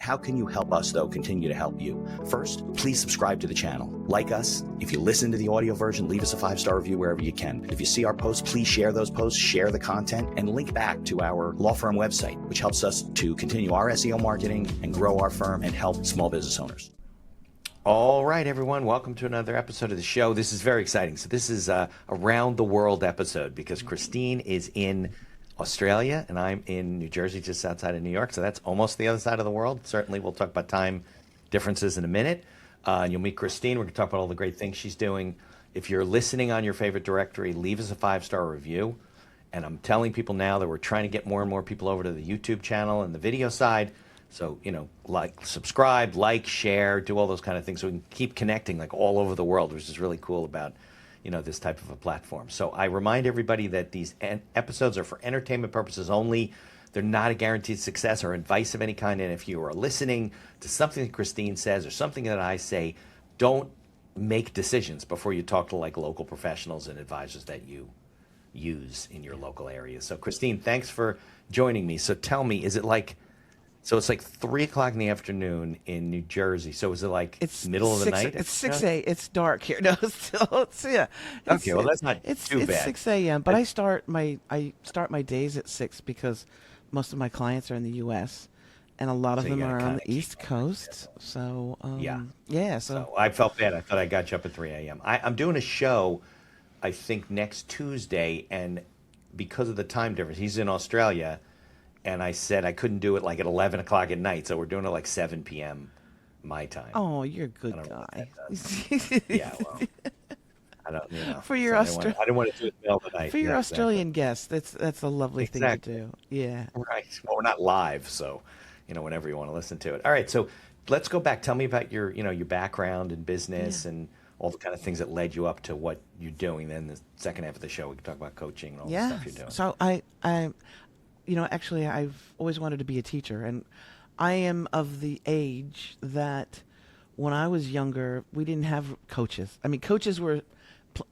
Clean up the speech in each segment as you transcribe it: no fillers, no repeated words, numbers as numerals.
How can you help us, though, continue to help you? First, please subscribe to the channel. Like us. If you listen to the audio version, leave us a 5-star review wherever you can. If you see our posts, please share those posts, share the content, and link back to our law firm website, which helps us to continue our SEO marketing and grow our firm and help small business owners. All right, everyone, welcome to another episode of the show. This is very exciting. So this is a round the world episode because Christine is in Australia and I'm in New Jersey, just outside of New York. So that's almost the other side of the world. Certainly, we'll talk about time differences in a minute. And you'll meet Christine. We're going to talk about all the great things she's doing. If you're listening on your favorite directory, leave us a 5-star review. And I'm telling people now that we're trying to get more and more people over to the YouTube channel and the video side. So, subscribe, share, do all those kind of things so we can keep connecting all over the world, which is really cool about, this type of a platform. So I remind everybody that these episodes are for entertainment purposes only. They're not a guaranteed success or advice of any kind. And if you are listening to something that Christine says or something that I say, don't make decisions before you talk to local professionals and advisors that you use in your local area. So Christine, thanks for joining me. So tell me, is it so it's 3 o'clock in the afternoon in New Jersey. So is it it's middle of the night? It's 6 a.m. It's dark here. No, Okay, well that's not too bad. It's 6 a.m. But I start my days at 6 because most of my clients are in the U.S. and a lot of them are on the East Coast. So So I felt bad. I thought I got you up at 3 a.m. I'm doing a show, I think next Tuesday, and because of the time difference, he's in Australia. And I said I couldn't do it at 11 o'clock at night, so we're doing it 7 p.m. my time. Oh, you're a good guy. Yeah, well, I don't, For your I didn't want to do it in the middle of the night. For your Australian guests, that's a lovely thing to do. Yeah. Right. Well, we're not live, so whenever you want to listen to it. All right, so let's go back. Tell me about your your background in business and all the kind of things that led you up to what you're doing. Then the second half of the show, we can talk about coaching and all the stuff you're doing. So actually, I've always wanted to be a teacher, and I am of the age that when I was younger, we didn't have coaches. I mean, coaches were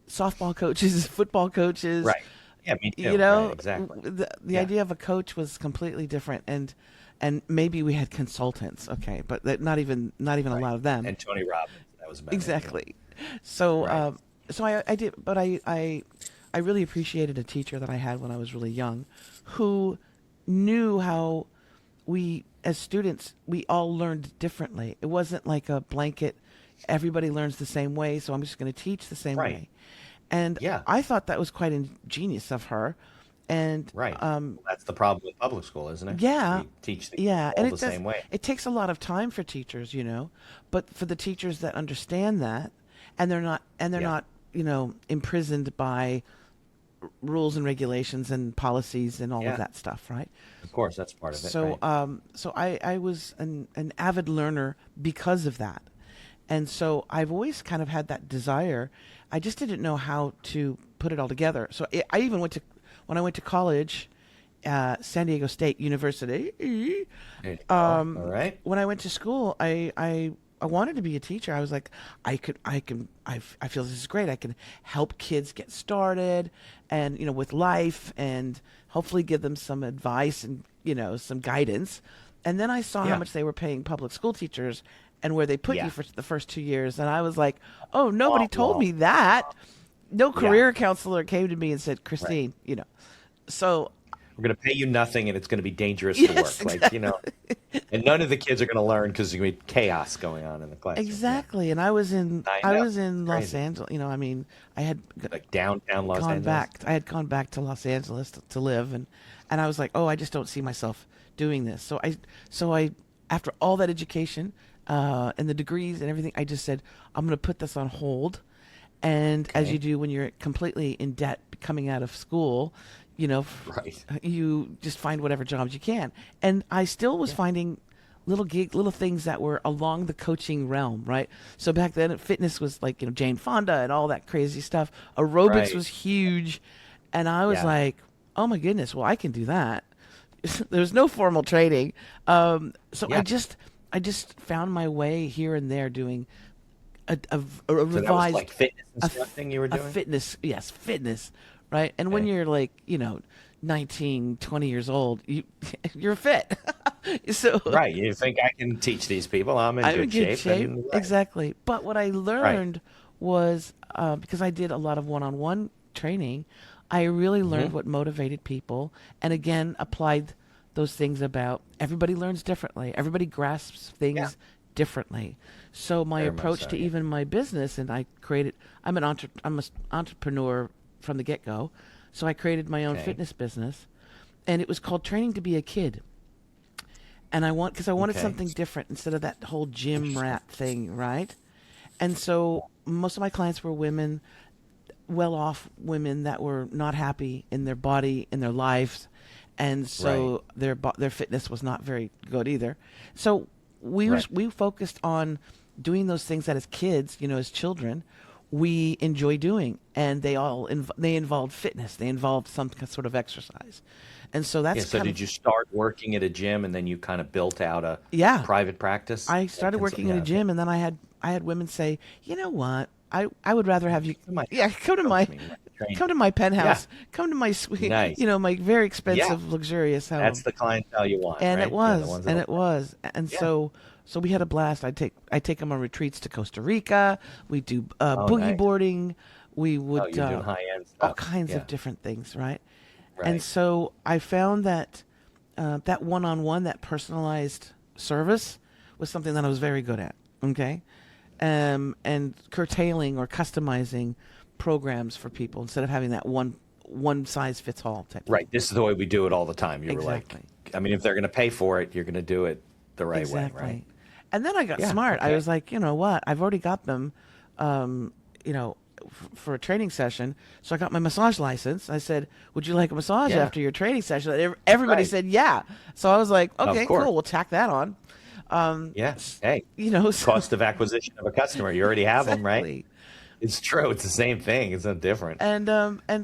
softball coaches, football coaches. Right. Yeah, me too. Right, exactly. The idea of a coach was completely different, and maybe we had consultants, okay, but not even a lot of them. And Tony Robbins, that was about exactly. So, so I did, but I really appreciated a teacher that I had when I was really young, who knew how we, as students, we all learned differently. It wasn't like a blanket, everybody learns the same way, so I'm just going to teach the same way. And I thought that was quite ingenious of her. And well, that's the problem with public school, isn't it? Yeah. We teach all the same way. It takes a lot of time for teachers, but for the teachers that understand that, and they're not, imprisoned by rules and regulations and policies and all of that stuff, right? Of course, that's part of it. So, so I was an avid learner because of that, and so I've always kind of had that desire. I just didn't know how to put it all together. So I even when I went to college, San Diego State University. All right. When I went to school, I wanted to be a teacher. I was like, I feel this is great. I can help kids get started and, with life and hopefully give them some advice and, some guidance. And then I saw how much they were paying public school teachers and where they put you for the first 2 years. And I was like, oh, nobody told me that. No career counselor came to me and said, Christine, so we're going to pay you nothing, and it's going to be dangerous to work. Exactly. And none of the kids are going to learn because there's going to be chaos going on in the classroom. Exactly. And I was in Los Angeles. I had downtown Los Angeles. I had gone back to Los Angeles to live, and I was like, oh, I just don't see myself doing this. So I after all that education and the degrees and everything, I just said, I'm going to put this on hold. And as you do when you're completely in debt coming out of school, you just find whatever jobs you can. And I still was finding little things that were along the coaching realm, right? So back then, fitness was like, Jane Fonda and all that crazy stuff. Aerobics was huge. And I was like, oh my goodness, well, I can do that. There's no formal training. So I just found my way here and there doing a revised, so that was like fitness and stuff thing you were doing? Fitness, right? And when you're 19, 20 years old, you're fit. So Right. You think I can teach these people? I'm in I'm in good good shape. shape. And, right. Exactly. But what I Right. learned was because I did a lot of one-on-one training, I really learned Hmm. what motivated people, and again applied those things about everybody learns differently. Everybody grasps Yeah. things differently. So my Very much approach so. to Yeah. even my business, and I created. I'm an entrepreneur from the get-go. So I created my own Okay. fitness business, and it was called Training to Be a Kid. And because I wanted Okay. something different instead of that whole gym Interesting. rat thing, right? And so most of my clients were women, well-off women that were not happy in their body, in their lives, and Right. so their fitness was not very good either. So Right. we focused on doing those things that as kids, as children, we enjoy doing, and they involved fitness, they involved some sort of exercise, and so Yeah. that's So kind did of you start working at a gym and then you kind of built out a yeah. private practice? I started working in Yeah. a Okay. gym, and then I had women say, "You know what? I would rather have you, Come to my yeah, house. Coach me. Train come me. to my Yeah. penthouse, come to my sweet, Nice. my very Yeah. expensive, luxurious That's home." the clientele you want, And it right? Yeah. The was, ones and that'll it pay. was, and Yeah. so we had a blast. I take them on retreats to Costa Rica. We do Oh, boogie nice. boarding. We Oh, would you're doing high end all stuff. kinds Yeah. of different things, right? And Right. so I found that that one-on-one, that personalized service, was something that I was very good at. Okay, and curtailing or customizing programs for people instead of having that one size fits all type thing. Right. This is the way we do it all the time. You were like, Exactly. I mean, if they're going to pay for it, you're going to do it the right way, right? Exactly. And then I got Yeah. smart. I Okay. was like, you know what? I've already got them, um, you know, for a training session. So I got my massage license. I said, "Would you like a massage Yeah. after your training session?" And everybody Right. said, "Yeah." So I was like, Of "Okay, course. cool. We'll tack that on." Yeah. Hey, So cost of acquisition of a customer. You already have them, right? exactly. It's true. It's the same thing. It's not different. And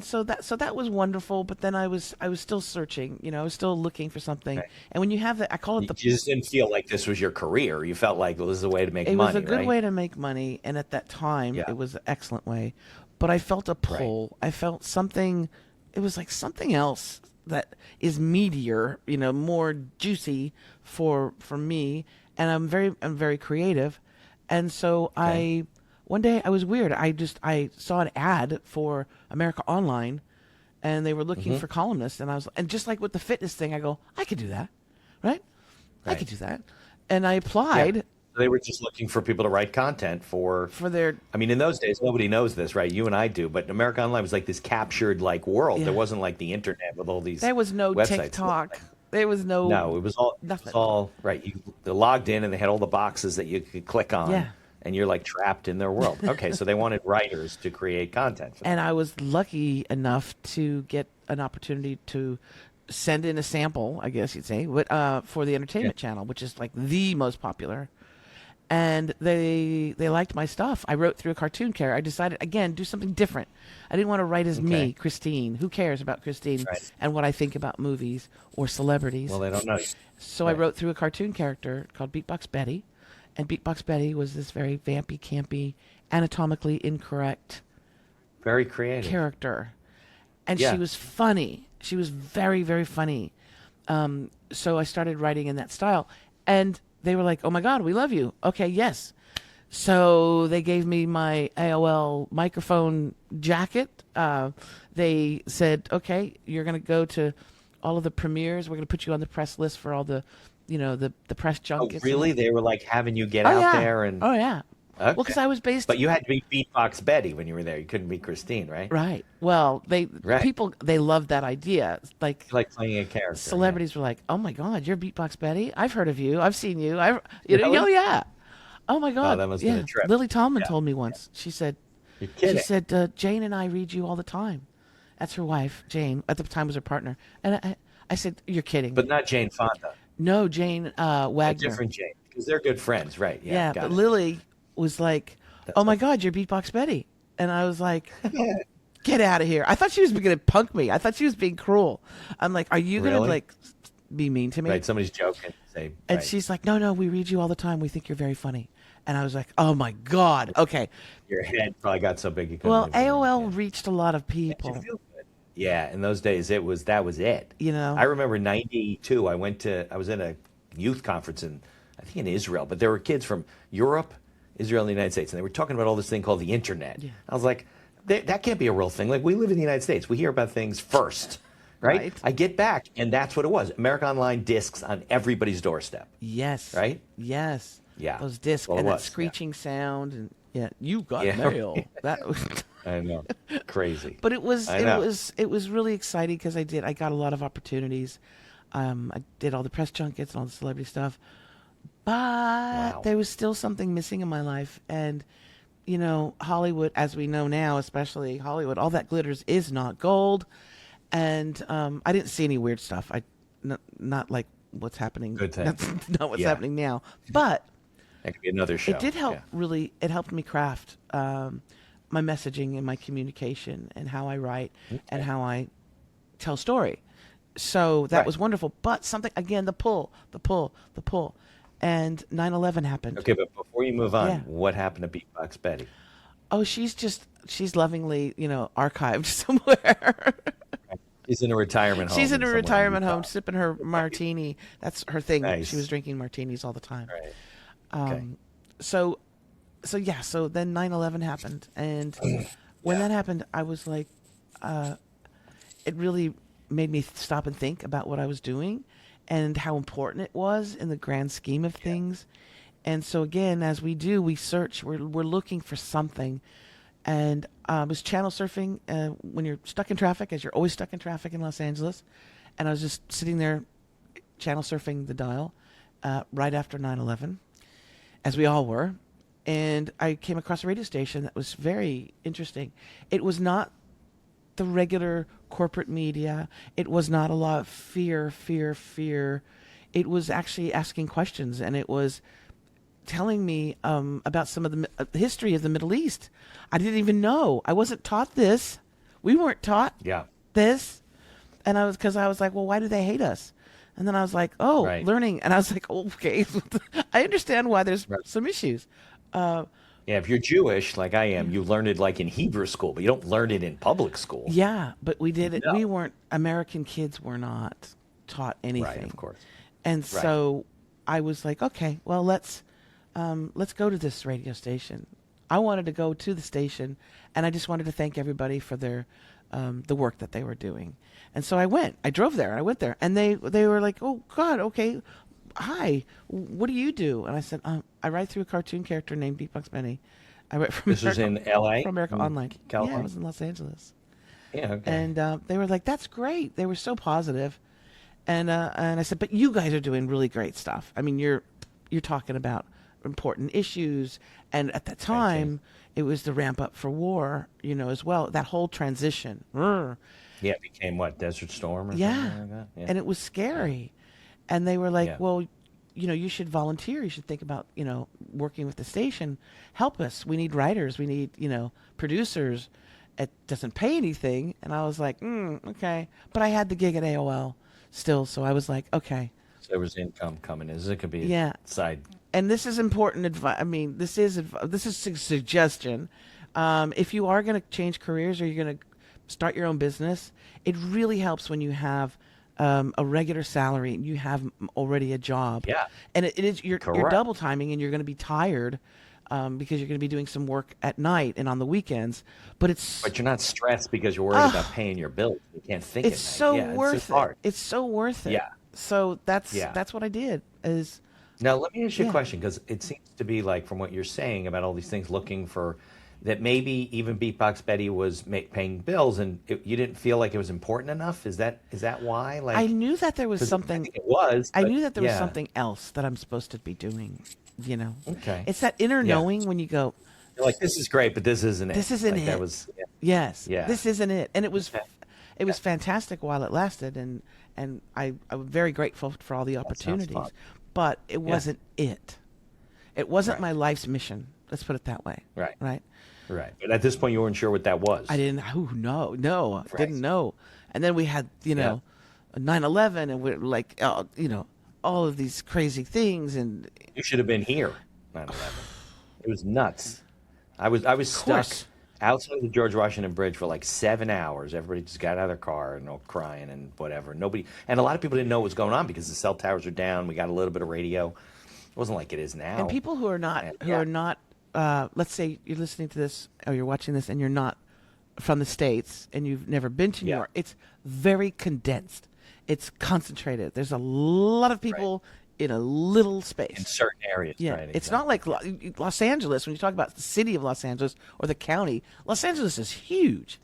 so that was wonderful. But then I was still searching. I was still looking for something. Okay. And when you have that, I call it You the. just didn't feel like this was your career. You felt like, well, this is a way to make It was a money, good right? way to make money, and at that time, Yeah. it was an excellent way. But I felt a Right. pull. I felt something. It was like something else that is meatier, more juicy for me. And I'm very creative, and so Okay. one day I was weird. I saw an ad for America Online, and they were looking for columnists, and just like with the fitness thing, I go, I could do that, right? I Right. could do that, and I Yeah. applied They were just looking for people to write content for. for their. I mean, in those days, nobody knows this, right? You and I do, but America Online was like this captured like world. Yeah. There wasn't like the internet with all these There was no websites. TikTok. There was no. No, it was all Nothing. right. They logged in and they had all the boxes that you could click on, Yeah. and you're like trapped in their world. Okay, so they wanted writers to create content for them. And I was lucky enough to get an opportunity to send in a sample, I guess you'd say, for the entertainment channel, which is like the most popular. And they liked my stuff. I wrote through a cartoon character. I decided again do something different. I didn't want to write as me, Okay. Christine. Who cares about Christine Right. and what I think about movies or celebrities? Well, they don't know. So I Right. wrote through a cartoon character called Beatbox Betty, and Beatbox Betty was this very vampy, campy, anatomically incorrect Very creative. character, and Yeah. she was funny. She was very, very funny. So I started writing in that style, and they were like, "Oh my God, we love you." Okay, yes. So they gave me my AOL microphone jacket. They said, "Okay, you're going to go to all of the premieres. We're going to put you on the press list for all the, the press Oh, junkets." really? They were like having you get Oh out yeah. there and. Oh yeah. Well, because Okay. I was based. But you had to be Beatbox Betty when you were there. You couldn't be Christine, right? Right. Well, Right. people they loved that idea. Like You like playing a character. celebrities were like, "Oh my God, you're Beatbox Betty. I've heard of you. I've seen you. Really? Oh yeah. Oh my God. that must have yeah. been a trip. Lily Tomlin Yeah. told me once. She said, You're kidding. Jane and I read you all the time. That's her wife, Jane. At the time was her partner. And I said, "You're kidding." But not Jane Fonda. No, Jane A Wagner. different Jane. Because they're good friends, right? Yeah, Yeah, got but it. Lily was like, That's "Oh my God, you're Beatbox Betty," and I was like, "Get out of here!" I thought she was going to punk me. I thought she was being cruel. I'm like, "Are you going to Really? like be mean to me?" Right, somebody's joking. Say, And right. she's like, "No, we read you all the time. We think you're very funny." And I was like, "Oh my God, okay." Your head probably got so big you couldn't Well, move around. AOL Yeah. reached a lot of Makes you people. feel good. Yeah, in those days that was it. You know? I remember '92. I was in a youth conference I think in Israel, but there were kids from Europe, Israel, and the United States, and they were talking about all this thing called the internet. Yeah. I was like, that can't be a real thing. Like, we live in the United States. We hear about things first, right? I get back, and that's what it was. America Online discs on everybody's doorstep. Yes. Right? Yes. Yeah. Those discs Well, it and that was, screeching sound, and you got Yeah. mail. That was I know. Crazy. But it was I know. it was really exciting because I got a lot of opportunities. I did all the press junkets and all the celebrity stuff, but there was still something missing in my life. And you know, Hollywood, as we know now, especially Hollywood, all that glitters is not gold. And I didn't see any weird stuff. Not like what's happening. Good thing. That's not what's happening now. But That could be another show. it did help. Yeah. Really, it helped me craft my messaging and my communication and how I write and how I tell story. So that was wonderful. But something, again, the pull. And 9/11 happened. Okay, but before you move on, Yeah. what happened to Beatbox Betty? Oh, she's lovingly, archived somewhere. She's in a retirement home. She's in a somewhere retirement home Utah. sipping her martini. That's her thing. Nice. She was drinking martinis all the time. Right. Okay. So then 9/11 happened. And when that happened, I was like, it really made me stop and think about what I was doing and how important it was in the grand scheme of things. And so again, as we do, we search, we're looking for something. And I was channel surfing when you're stuck in traffic, as you're always stuck in traffic in Los Angeles. And I was just sitting there channel surfing the dial right after 9/11, as we all were. And I came across a radio station that was very interesting. It was not the regular corporate media. It was not a lot of fear. It was actually asking questions, and it was telling me about some of the history of the Middle East. I didn't even know. I wasn't taught this. We weren't taught this. And I was like, well, why do they hate us? And then I was like, learning. And I was like, okay, I understand why there's some issues. Yeah, if you're Jewish, like I am, you learn it like in Hebrew school, but you don't learn it in public school. Yeah, but we did it. No. We weren't, American kids were not taught anything. Right, of course. And so I was like, okay, well, let's go to this radio station. I wanted to go to the station, and I just wanted to thank everybody for their the work that they were doing. And so I went. I drove there. I went there, and they were like, "Oh God, okay, hi. What do you do?" And I said, "I write through a cartoon character named Beatbox Betty. I write from This was in L.A. from America Online. California? Yeah, I was in Los Angeles." Yeah, okay. And they were like, "That's great." They were so positive. And I said, "But you guys are doing really great stuff. I mean, you're talking about important issues." And at that time, it was the ramp up for war, as well. That whole transition. Yeah, it became what, Desert Storm or something like that? Yeah. And it was scary. And they were like, Yeah. well, you should volunteer. You should think about, working with the station. Help us. We need writers. We need, producers. It doesn't pay anything. And I was like, okay. But I had the gig at AOL still. So I was like, okay. So there was income coming in. It could be Yeah. a side. And this is important advice. I mean, this is a suggestion. If you are going to change careers or you're going to start your own business, it really helps when you have a regular salary and you have already a job. Yeah. And it is you're Correct. double timing, and you're going to be tired because you're going to be doing some work at night and on the weekends. But But you're not stressed because you're worried about paying your bills. You can't think it's at night. so Yeah, worth it's it. hard. It's so worth it. Yeah. So that's Yeah. that's what I did. Is Now, let me ask you Yeah. a question, because it seems to be like, from what you're saying about all these things, looking for that maybe even Beatbox Betty was paying bills, and you didn't feel like it was important enough. Is that why? Like, I knew that there was 'cause I something. think it was. I but knew that there was yeah. something else that I'm supposed to be doing. Okay. It's that inner Yeah. knowing when you go, You're like, this is great, but this isn't it. this isn't Like, it. That was. Yes, Yeah. this isn't it. And it was fantastic while it lasted, and I'm very grateful for all the opportunities. fun. But it wasn't it. It wasn't Right. my life's mission. Let's put it that way. Right. Right. Right. But at this point, you weren't sure what that was. I didn't. No, I Right. didn't know. And then we had 9/11, and we're like, all of these crazy things, and You should have been here. 9/11. It was nuts. I was stuck. course. outside the George Washington Bridge for like 7 hours. Everybody just got out of their car and all crying and whatever. Nobody, and a lot of people didn't know what was going on because the cell towers are down. We got a little bit of radio. It wasn't like it is now. And people who are not, let's say you're listening to this or you're watching this and you're not from the States and you've never been to New York, it's very condensed. It's concentrated. There's a lot of people in a little space. In certain areas, yeah. right? It's not like Los Angeles. When you talk about the city of Los Angeles or the county, Los Angeles is huge.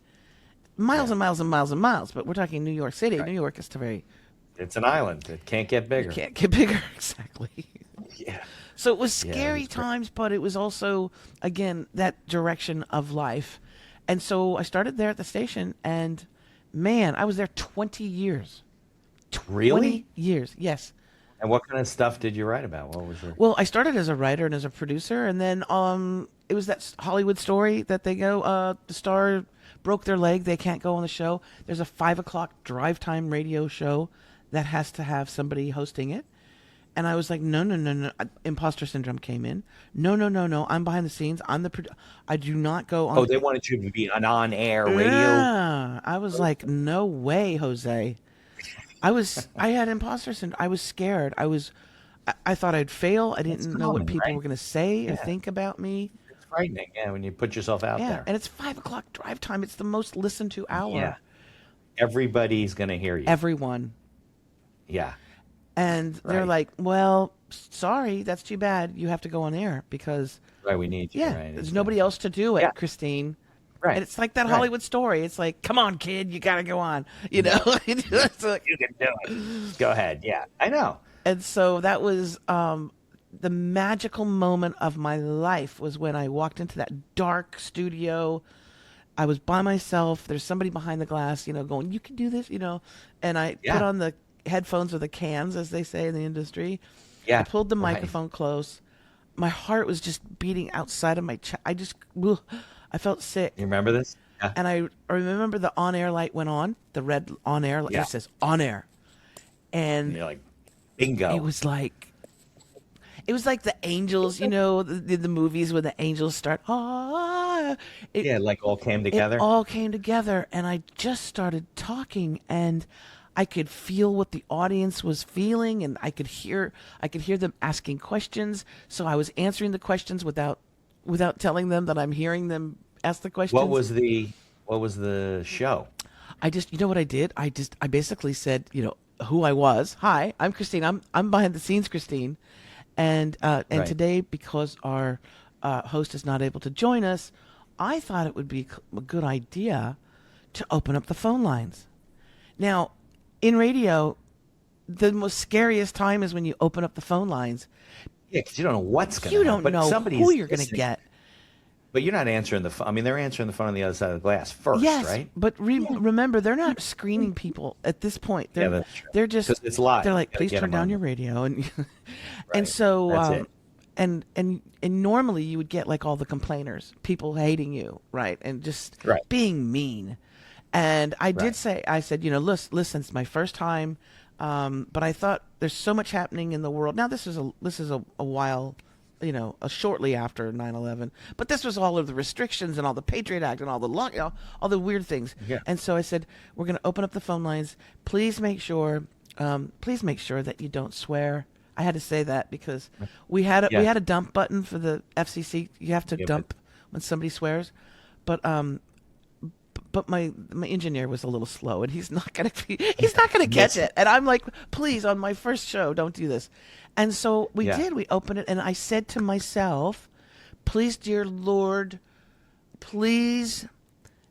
Miles and miles and miles and miles. But we're talking New York City. New York is It's an island. It can't get bigger. It can't get bigger, exactly. Yeah. So it was scary times, but it was also, again, that direction of life. And so I started there at the station, and man, I was there 20 years. 20 Really? years, yes. And what kind of stuff did you write about? What was it? Well, I started as a writer and as a producer, and then it was that Hollywood story that they go, the star broke their leg, they can't go on the show. There's a 5 o'clock drive time radio show that has to have somebody hosting it. And I was like, no. Imposter syndrome came in. No. I'm behind the scenes. I'm the I do not go on. Oh, they wanted you to be an on-air radio. Yeah. I was like, no way, Jose. I had imposter syndrome. I was scared. I thought I'd fail. I didn't know what people were going to say or think about me. It's frightening, when you put yourself out there. And it's 5 o'clock drive time. It's the most listened to hour. Yeah. Everybody's going to hear you. Everyone. Yeah. And they're like, well, sorry, that's too bad. You have to go on air because we need you. Yeah, there's nobody else to do it, Christine. Right. And it's like that Hollywood story. It's like, come on, kid, you got to go on. You know? It's like, you can do it. Go ahead. Yeah, I know. And so that was the magical moment of my life was when I walked into that dark studio. I was by myself. There's somebody behind the glass, going, you can do this, And I put on the headphones or the cans, as they say in the industry. I pulled the microphone close. My heart was just beating outside of my chest. I felt sick. You remember this? Yeah. And I remember the on-air light went on, the red on-air light. It says on-air. And you're like, bingo. It was like the angels, the movies when the angels start. Like all came together. It all came together, and I just started talking, and I could feel what the audience was feeling, and I could hear them asking questions. So I was answering the questions without telling them that I'm hearing them ask the questions. What was the show? I just, what I did? I basically said, who I was. Hi, I'm Christine. I'm behind the scenes, Christine. And today, because our host is not able to join us, I thought it would be a good idea to open up the phone lines. Now, in radio, the most scariest time is when you open up the phone lines. Yeah, because you don't know what's going to happen. You don't know who you're going to get. But you're not answering the phone. I mean, they're answering the phone on the other side of the glass first, right? But remember, they're not screening people at this point. That's true. They're just, it's live. They're like, please turn down your radio. And and so, that's it. And normally you would get like all the complainers, people hating you, right? And just being mean. And I did say, I said, listen, it's my first time, but I thought there's so much happening in the world. Now this is a while, shortly after 9/11, but this was all of the restrictions and all the Patriot Act and all the all the weird things. Yeah. And so I said, we're going to open up the phone lines. Please make sure that you don't swear. I had to say that because we had a dump button for the FCC. You have to dump when somebody swears, but my engineer was a little slow, and he's not gonna catch it. And I'm like, please, on my first show, don't do this. And so we did. We opened it, and I said to myself, please, dear Lord, please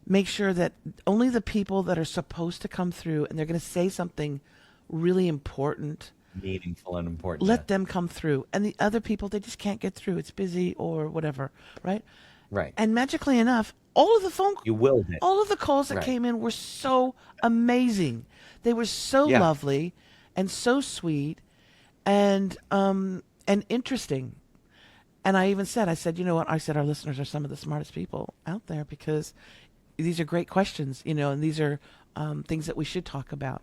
make sure that only the people that are supposed to come through, and they're going to say something really important, meaningful and important, let them come through. And the other people, they just can't get through. It's busy or whatever, right? Right. And magically enough, all of the calls that came in were so amazing. They were so lovely and so sweet and interesting. And I even said, you know what? I said, our listeners are some of the smartest people out there because these are great questions, and these are things that we should talk about.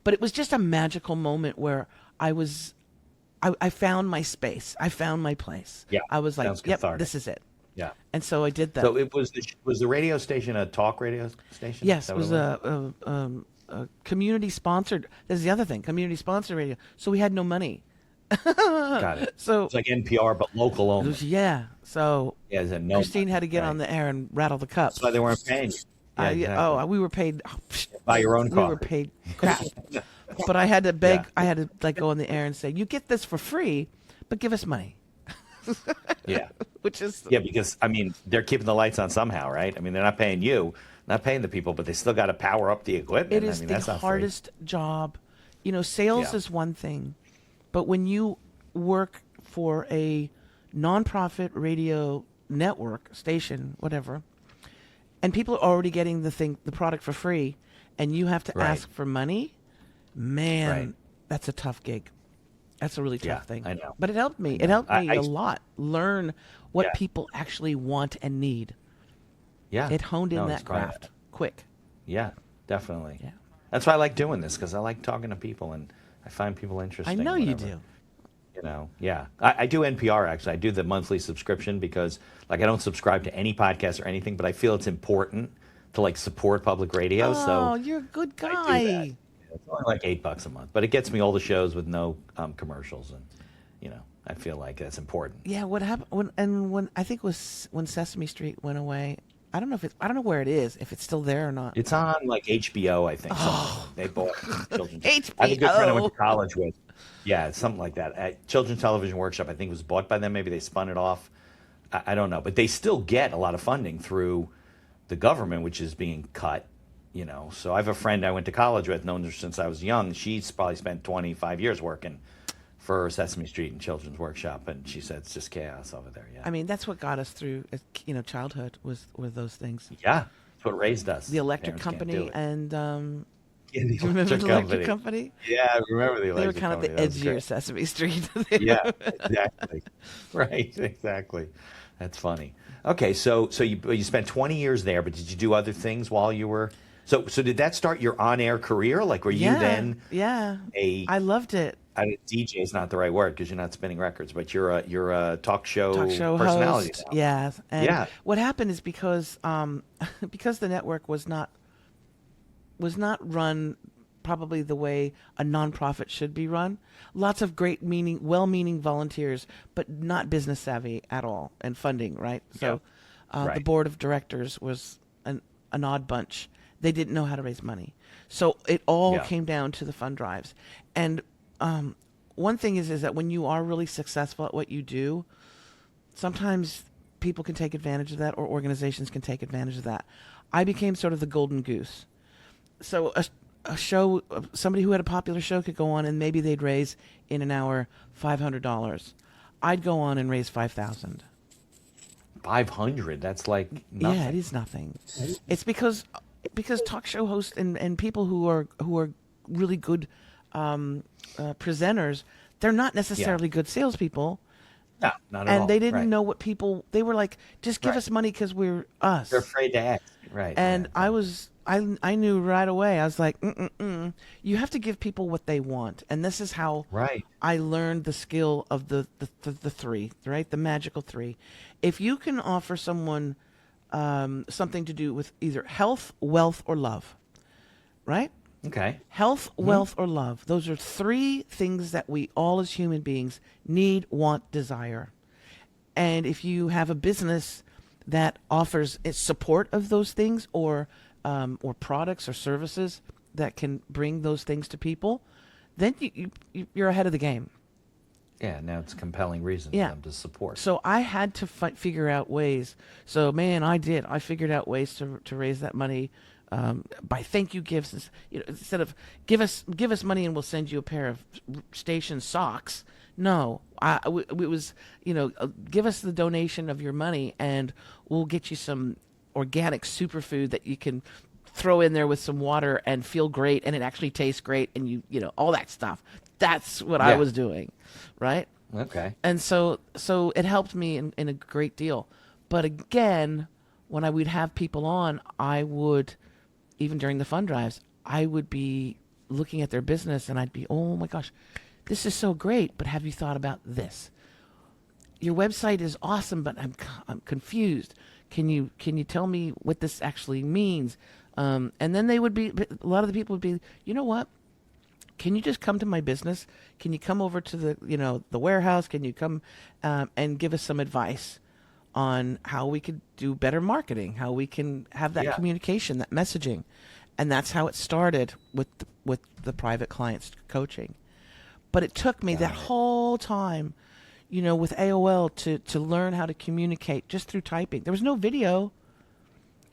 But it was just a magical moment where I found my space. I found my place. Yeah. I was like, yep, this is it. Yeah. And so I did that. So it was the radio station a talk radio station? Yes, Is it that was what a community sponsored. That's the other thing, community sponsored radio. So we had no money. Got it. So It's like NPR but local it only. was, yeah. So Yeah, it's a no Christine money, had to get right. on the air and rattle the cups. That's why they weren't paying you. Yeah, exactly. We were paid. Buy your own We were coffee. paid crap. But I had to beg. Yeah. I had to like go on the air and say, "You get this for free, but give us money." Yeah. Which is Yeah, because I mean they're keeping the lights on somehow, right? I mean they're not paying you, not paying the people, but they still got to power up the equipment. it is I mean, the that's not free. hardest job. You know, sales Yeah. is one thing, but when you work for a nonprofit radio network station, whatever, and people are already getting the product for free, and you have to Right. ask for money, man, Right. that's a tough gig. That's a really tough Yeah, thing. I know. But it helped me. It helped me I- a lot. Learn what Yeah. people actually want and need. Yeah, It honed in No, that it's quite- craft quick. Yeah, definitely. Yeah. That's why I like doing this because I like talking to people and I find people interesting. I know you whatever. do. You know, yeah. I do NPR actually. I do the monthly subscription because like I don't subscribe to any podcast or anything, but I feel it's important to like support public radio. Oh, So you're a good I do guy. that. It's only like $8 a month, but it gets me all the shows with no commercials, and you know, I feel like that's important. Yeah, what happened when I think it was when Sesame Street went away. I don't know where it is, if it's still there or not. It's on like HBO, I think. Oh. They bought children's. HBO. I have a good friend I went to college with. Yeah, it's something like that. At Children's Television Workshop, I think it was bought by them. Maybe they spun it off. I don't know, but they still get a lot of funding through the government, which is being cut. You know, so I have a friend I went to college with, known her since I was young. She's probably spent 25 years working for Sesame Street and Children's Workshop, and she said it's just chaos over there. Yeah, I mean, that's what got us through, childhood was those things. yeah, that's what raised us. The electric Parents can't company do it. and Yeah, the do you remember the electric company? Yeah, I remember the electric They were kind company. of That the was edgier great. Sesame Street. Yeah, exactly. Right, exactly. That's funny. Okay, so you spent 20 years there, but did you do other things while you were? So did that start your on-air career? Like, were you then Yeah. I loved it. DJ is not the right word because you're not spinning records, but you're a talk show personality. host. now. Yes. And Yeah. what happened is because because the network was not run probably the way a nonprofit should be run. Lots of great well-meaning volunteers, but not business savvy at all, and funding, right? So the Right. board of directors was an odd bunch. They didn't know how to raise money. So it all came down to the fund drives. And one thing is that when you are really successful at what you do, sometimes people can take advantage of that, or organizations can take advantage of that. I became sort of the golden goose. So a show, somebody who had a popular show could go on and maybe they'd raise in an hour $500. I'd go on and raise $5,000. 500. That's like nothing. Yeah, it is nothing. It's because talk show hosts and people who are really good presenters, they're not necessarily good salespeople. No, not at all. And they didn't Right. know what people. They were like, just give us money because we're us. They're afraid to ask. Right. And right. I knew right away. I was like, you have to give people what they want, and this is how Right. I learned the skill of the three, right? The magical three. If you can offer someone something to do with either health, wealth, or love, right? Okay. Health, wealth, or love. Those are three things that we all as human beings need, want, desire. And if you have a business that offers its support of those things, or products or services that can bring those things to people, then you're ahead of the game. Yeah, now it's a compelling reason for them to support. So I had to figure out ways. So man, I did. I figured out ways to raise that money by thank you gifts. Instead of give us money and we'll send you a pair of station socks. No, it was give us the donation of your money and we'll get you some organic superfood that you can throw in there with some water and feel great, and it actually tastes great, and you all that stuff. That's what I was doing, right? Okay. And so it helped me in a great deal. But again, when I would have people on, I would, even during the fund drives, I would be looking at their business and I'd be, oh my gosh, this is so great, but have you thought about this? Your website is awesome, but I'm confused. Can you tell me what this actually means? And then a lot of the people would be, you know what? Can you just come to my business? Can you come over to the warehouse? Can you come and give us some advice on how we could do better marketing, how we can have that communication, that messaging? And that's how it started with the private clients coaching. But it took me that whole time, with AOL to learn how to communicate just through typing. There was no video.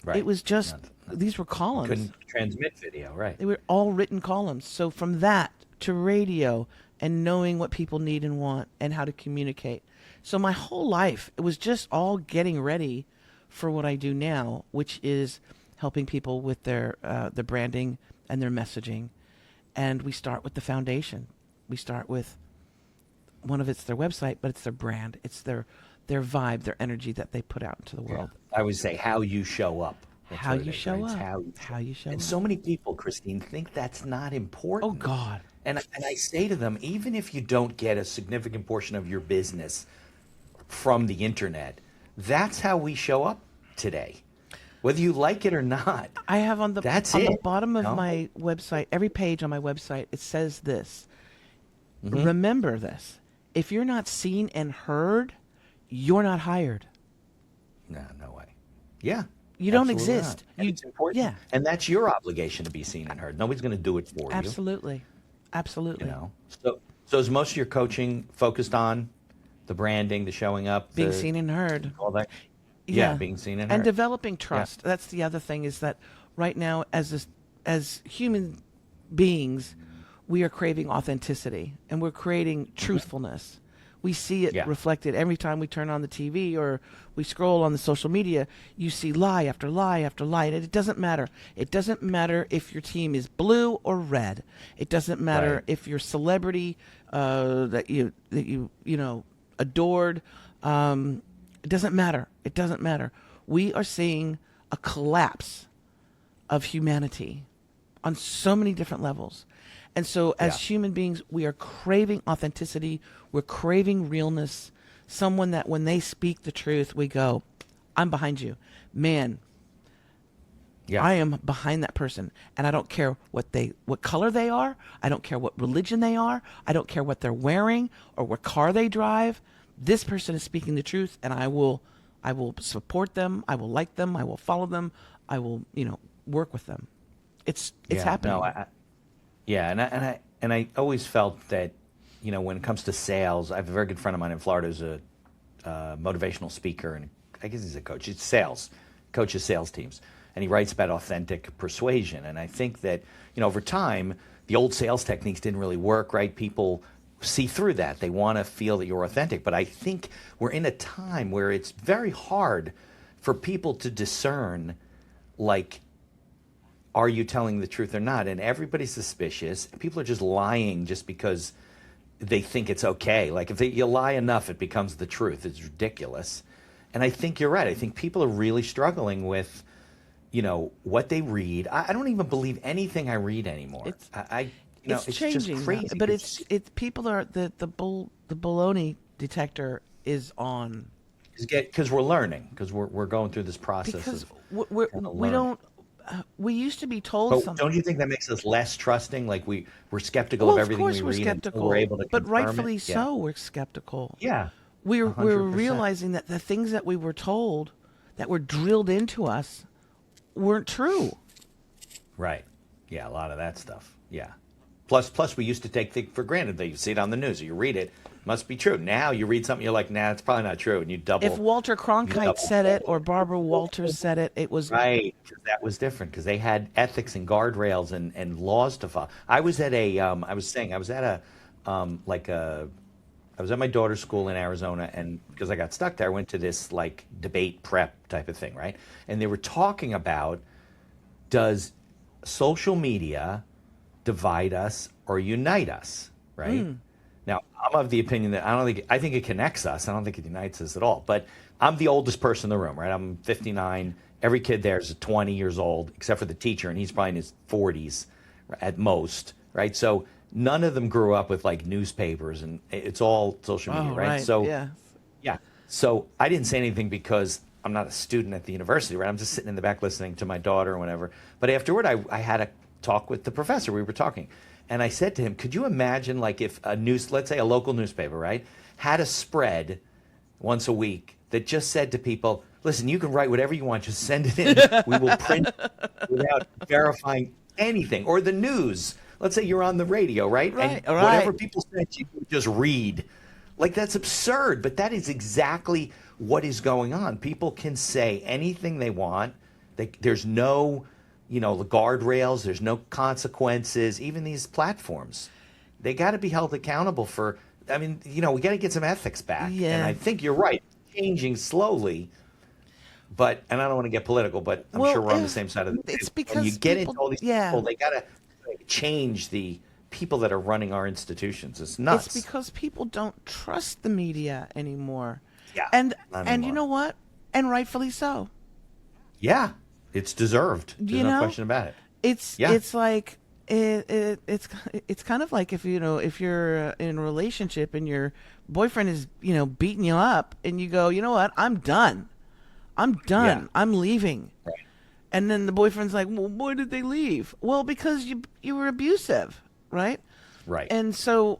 Right. It was just, these were columns. You couldn't transmit video, right. They were all written columns. So from that to radio and knowing what people need and want and how to communicate. So my whole life, it was just all getting ready for what I do now, which is helping people with their branding and their messaging. And we start with the foundation. We start with one of it's their website, but it's their brand. It's their vibe, their energy that they put out into the world. I would say how you show up. How you show up. How you show up. And up. so many people, Christine, think that's not important. Oh, God. And I say to them, even if you don't get a significant portion of your business from the internet, that's how we show up today. Whether you like it or not. I have on the bottom of my website, every page on my website, it says this. Mm-hmm. Remember this. If you're not seen and heard, you're not hired. No way. Yeah. You don't exist. It's important. Yeah. And that's your obligation to be seen and heard. Nobody's going to do it for you. Absolutely. So is most of your coaching focused on the branding, the showing up, being seen and heard, all that? Yeah, being seen and heard. And developing trust. Yeah. That's the other thing, is that right now as human beings, we are craving authenticity and we're creating truthfulness. We see it reflected every time we turn on the TV or we scroll on the social media. You see lie after lie after lie. And it doesn't matter. It doesn't matter if your team is blue or red. It doesn't matter if your celebrity that you adored. It doesn't matter. It doesn't matter. We are seeing a collapse of humanity on so many different levels. And so as human beings, we are craving authenticity. We're craving realness. Someone that when they speak the truth, we go, I'm behind you. Man, I am behind that person. And I don't care what color they are. I don't care what religion they are. I don't care what they're wearing or what car they drive. This person is speaking the truth, and I will support them. I will like them. I will follow them. I will, work with them. It's happening. No, and I always felt that, when it comes to sales, I have a very good friend of mine in Florida who's a motivational speaker, and I guess he's a coach. It's sales, coaches sales teams, and he writes about authentic persuasion. And I think that, over time, the old sales techniques didn't really work, right? People see through that. They want to feel that you're authentic. But I think we're in a time where it's very hard for people to discern, like, are you telling the truth or not? And everybody's suspicious. People are just lying just because they think it's okay. Like if you lie enough, it becomes the truth. It's ridiculous. And I think you're right. I think people are really struggling with, what they read. I don't even believe anything I read anymore. It's changing, just crazy. But it's people are the baloney detector is on. Because we're learning. Because we're going through this process. Because we don't. We used to be told something. Don't you think that makes us less trusting? Like we're skeptical of everything we read. Of course we're skeptical. We're able to but rightfully it. so, we're skeptical. Yeah. We're realizing that the things that we were told, that were drilled into us, weren't true. Right. Yeah, a lot of that stuff. Yeah. Plus, we used to take things for granted. That you see it on the news, or you read it, must be true. Now you read something, you're like, nah, it's probably not true, and you double. If Walter Cronkite said it or Barbara Walters said it, it was right. That was different because they had ethics and guardrails and laws to follow. I was at I was at my daughter's school in Arizona, and because I got stuck there, I went to this like debate prep type of thing, right? And they were talking about, does social media divide us or unite us, right? Now, I'm of the opinion that I think it connects us. I don't think it unites us at all. But I'm the oldest person in the room, right? I'm 59. Every kid there is 20 years old, except for the teacher, and he's probably in his 40s at most, right? So none of them grew up with like newspapers, and it's all social media, right? So So I didn't say anything because I'm not a student at the university, right? I'm just sitting in the back listening to my daughter or whatever. But afterward, I had a talk with the professor. We were talking. And I said to him, could you imagine like if let's say a local newspaper, right, had a spread once a week that just said to people, listen, you can write whatever you want, just send it in. We will print it without verifying anything. Or the news. Let's say you're on the radio, right? Right, And whatever people send you, just read. Like, that's absurd, but that is exactly what is going on. People can say anything they want. There's no, guardrails. There's no consequences. Even these platforms, they got to be held accountable for. I mean, we got to get some ethics back. Yeah. And I think you're right, changing slowly. But, and I don't want to get political, but I'm sure we're on the same side of the It's table. because when you get people, into all these people, they got to change the people that are running our institutions. It's nuts. It's because people don't trust the media anymore. Yeah. And anymore. you know what? And rightfully so. Yeah. It's deserved. There's no question about it. It's like it's kind of like if you're in a relationship and your boyfriend is beating you up and you go, you know what, I'm done. Yeah. I'm leaving. Right. And then the boyfriend's like, well, why did they leave? Well, because you were abusive, right? Right. And so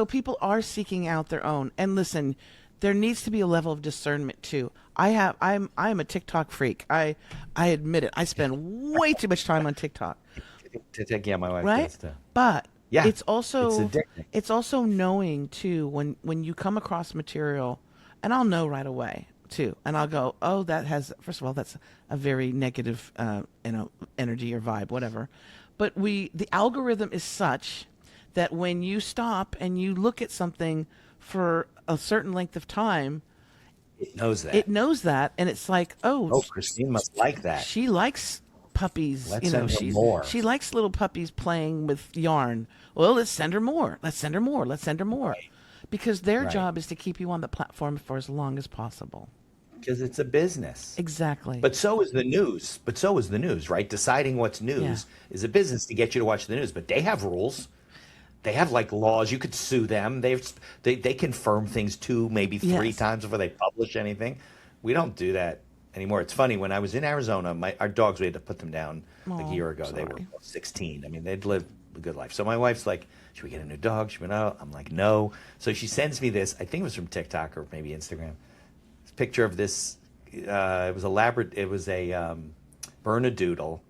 people are seeking out their own. And listen, there needs to be a level of discernment too. I'm a TikTok freak. I admit it. I spend way too much time on TikTok. Yeah, my wife Right? does too. But Yeah, it's also addicting. it's also knowing too when you come across material, and I'll know right away too, and I'll go, oh, that has, first of all, that's a very negative energy or vibe, whatever. But the algorithm is such that when you stop and you look at something for a certain length of time, It knows that. it knows that, and it's like, Oh, Christine must like that. she likes puppies. Let's send her more. She likes little puppies playing with yarn. Well, let's send her more. Let's send her more. Let's send her more. Right. Because their Right. job is to keep you on the platform for as long as possible. Because it's a business. Exactly. But so is the news. Right? Deciding what's news is a business to get you to watch the news. But they have rules. They have like laws. You could sue them. They confirm things 2, maybe 3 Yes. times before they publish anything. We don't do that anymore. It's funny, when I was in Arizona, our dogs, we had to put them down like a year ago. They were sorry. 16. I mean, they'd lived a good life. So my wife's like, should we get a new dog? She went, oh. I'm like, no. So she sends me this. I think it was from TikTok or maybe Instagram. This picture of this. It was a Bernedoodle.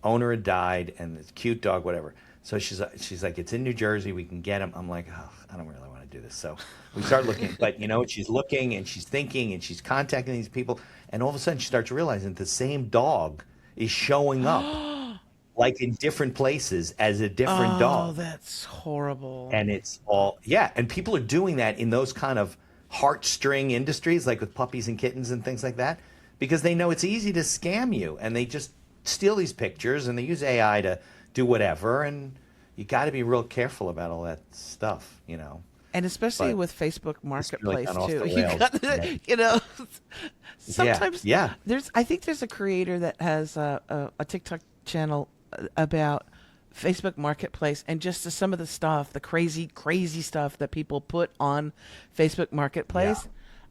Owner had died, and this cute dog, whatever. So she's like, it's in New Jersey. We can get him. I'm like, oh, I don't really want to do this. So we start looking. But she's looking and she's thinking and she's contacting these people. And all of a sudden she starts realizing the same dog is showing up like in different places as a different dog. Oh, that's horrible. And it's all, and people are doing that in those kind of heartstring industries, like with puppies and kittens and things like that, because they know it's easy to scam you, and they just steal these pictures and they use AI to do whatever. And you got to be real careful about all that stuff, And especially But with Facebook Marketplace gone off too. the You rails. got, sometimes Yeah. I think there's a creator that has a TikTok channel about Facebook Marketplace and just some of the stuff, the crazy stuff that people put on Facebook Marketplace.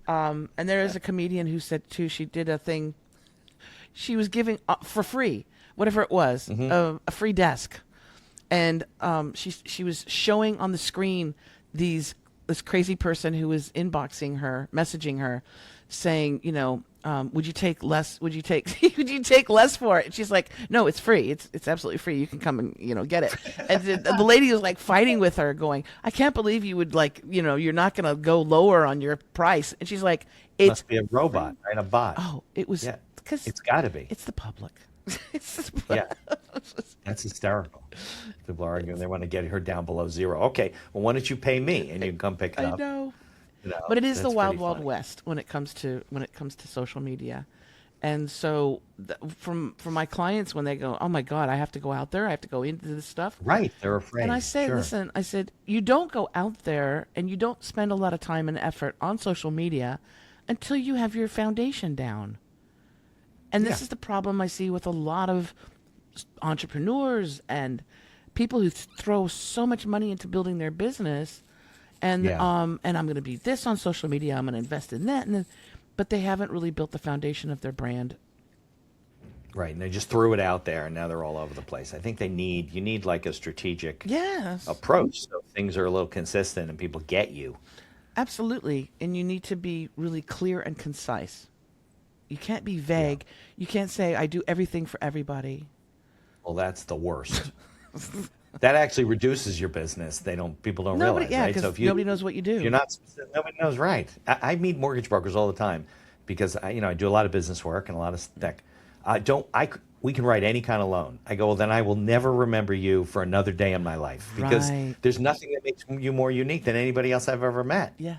And there is a comedian who said too, she did a thing. She was giving for free, whatever it was, a free desk, and she was showing on the screen this crazy person who was messaging her, saying, would you take less? Would you take less for it? And she's like, no, it's free. It's absolutely free. You can come and get it. And the lady was like fighting with her, going, I can't believe you would you're not going to go lower on your price. And she's like, it must be a robot, right? A bot. Oh, it was because it's got to be. It's the public. Yeah, that's hysterical. People are arguing they want to get her down below zero. Okay, well, why don't you pay me and you can come pick it up? I know. But it is the that's wild, pretty wild funny. west when it comes to social media, and so from my clients, when they go, oh my God, I have to go out there, I have to go into this stuff. Right, they're afraid. And I say, Sure. listen, I said, you don't go out there and you don't spend a lot of time and effort on social media until you have your foundation down. And this is the problem I see with a lot of entrepreneurs and people who throw so much money into building their business, and Yeah. and I'm going to be this on social media. I'm going to invest in that, and then, but they haven't really built the foundation of their brand. Right, and they just threw it out there, and now they're all over the place. I think you need like a strategic Yes, approach, so things are a little consistent and people get you. absolutely. And you need to be really clear and concise. You can't be Yeah. vague. You can't say I do everything for everybody. Well, that's the worst. That actually reduces your business. People don't Nobody, realize, yeah, right? because nobody knows what you do. If you're not specific, nobody knows, right? I meet mortgage brokers all the time because I do a lot of business work and a lot of tech. We can write any kind of loan. I go, well, then I will never remember you for another day in my life because Right. there's nothing that makes you more unique than anybody else I've ever met. Yeah,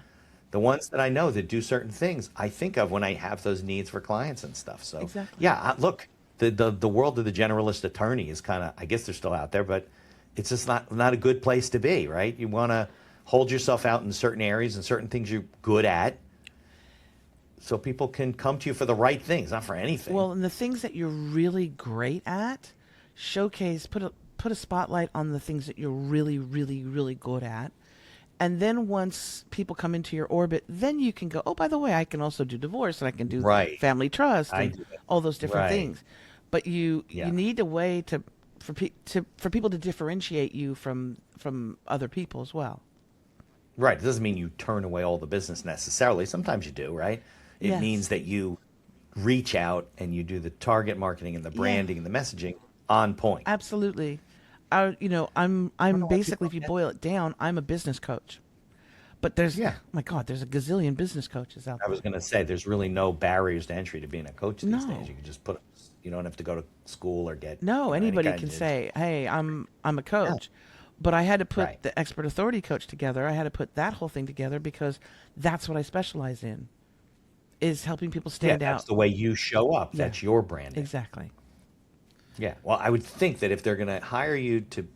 The ones that I know that do certain things, I think of when I have those needs for clients and stuff. So Exactly. yeah, look, the world of the generalist attorney is kind of, I guess they're still out there, but it's just not a good place to be, right? You want to hold yourself out in certain areas and certain things you're good at, so people can come to you for the right things, not for anything. well, and the things that you're really great at, showcase, put a spotlight on the things that you're really, really, really good at. And then once people come into your orbit, then you can go, oh, by the way, I can also do divorce and I can do Right. family trust I and do that. all those different Right. things. But you Yeah. need a way for people to differentiate you from other people as well. Right. It doesn't mean you turn away all the business necessarily. Sometimes you do, right? It Yes. means that you reach out and you do the target marketing and the branding and the messaging on point. Absolutely. I'm basically, if you boil it down, I'm a business coach. But there's, Yeah. oh my God, there's a gazillion business coaches out I there. was going to say, there's really no barriers to entry to being a coach these No. days. You can just you don't have to go to school or get. No, any anybody kind can of- say, "Hey, I'm a coach," but I had to put Right. the expert authority coach together. I had to put that whole thing together because that's what I specialize in, is helping people Yeah, stand that's out. the way you show up. Yeah. That's your branding. Exactly. Yeah. Well, I would think that if they're going to hire you to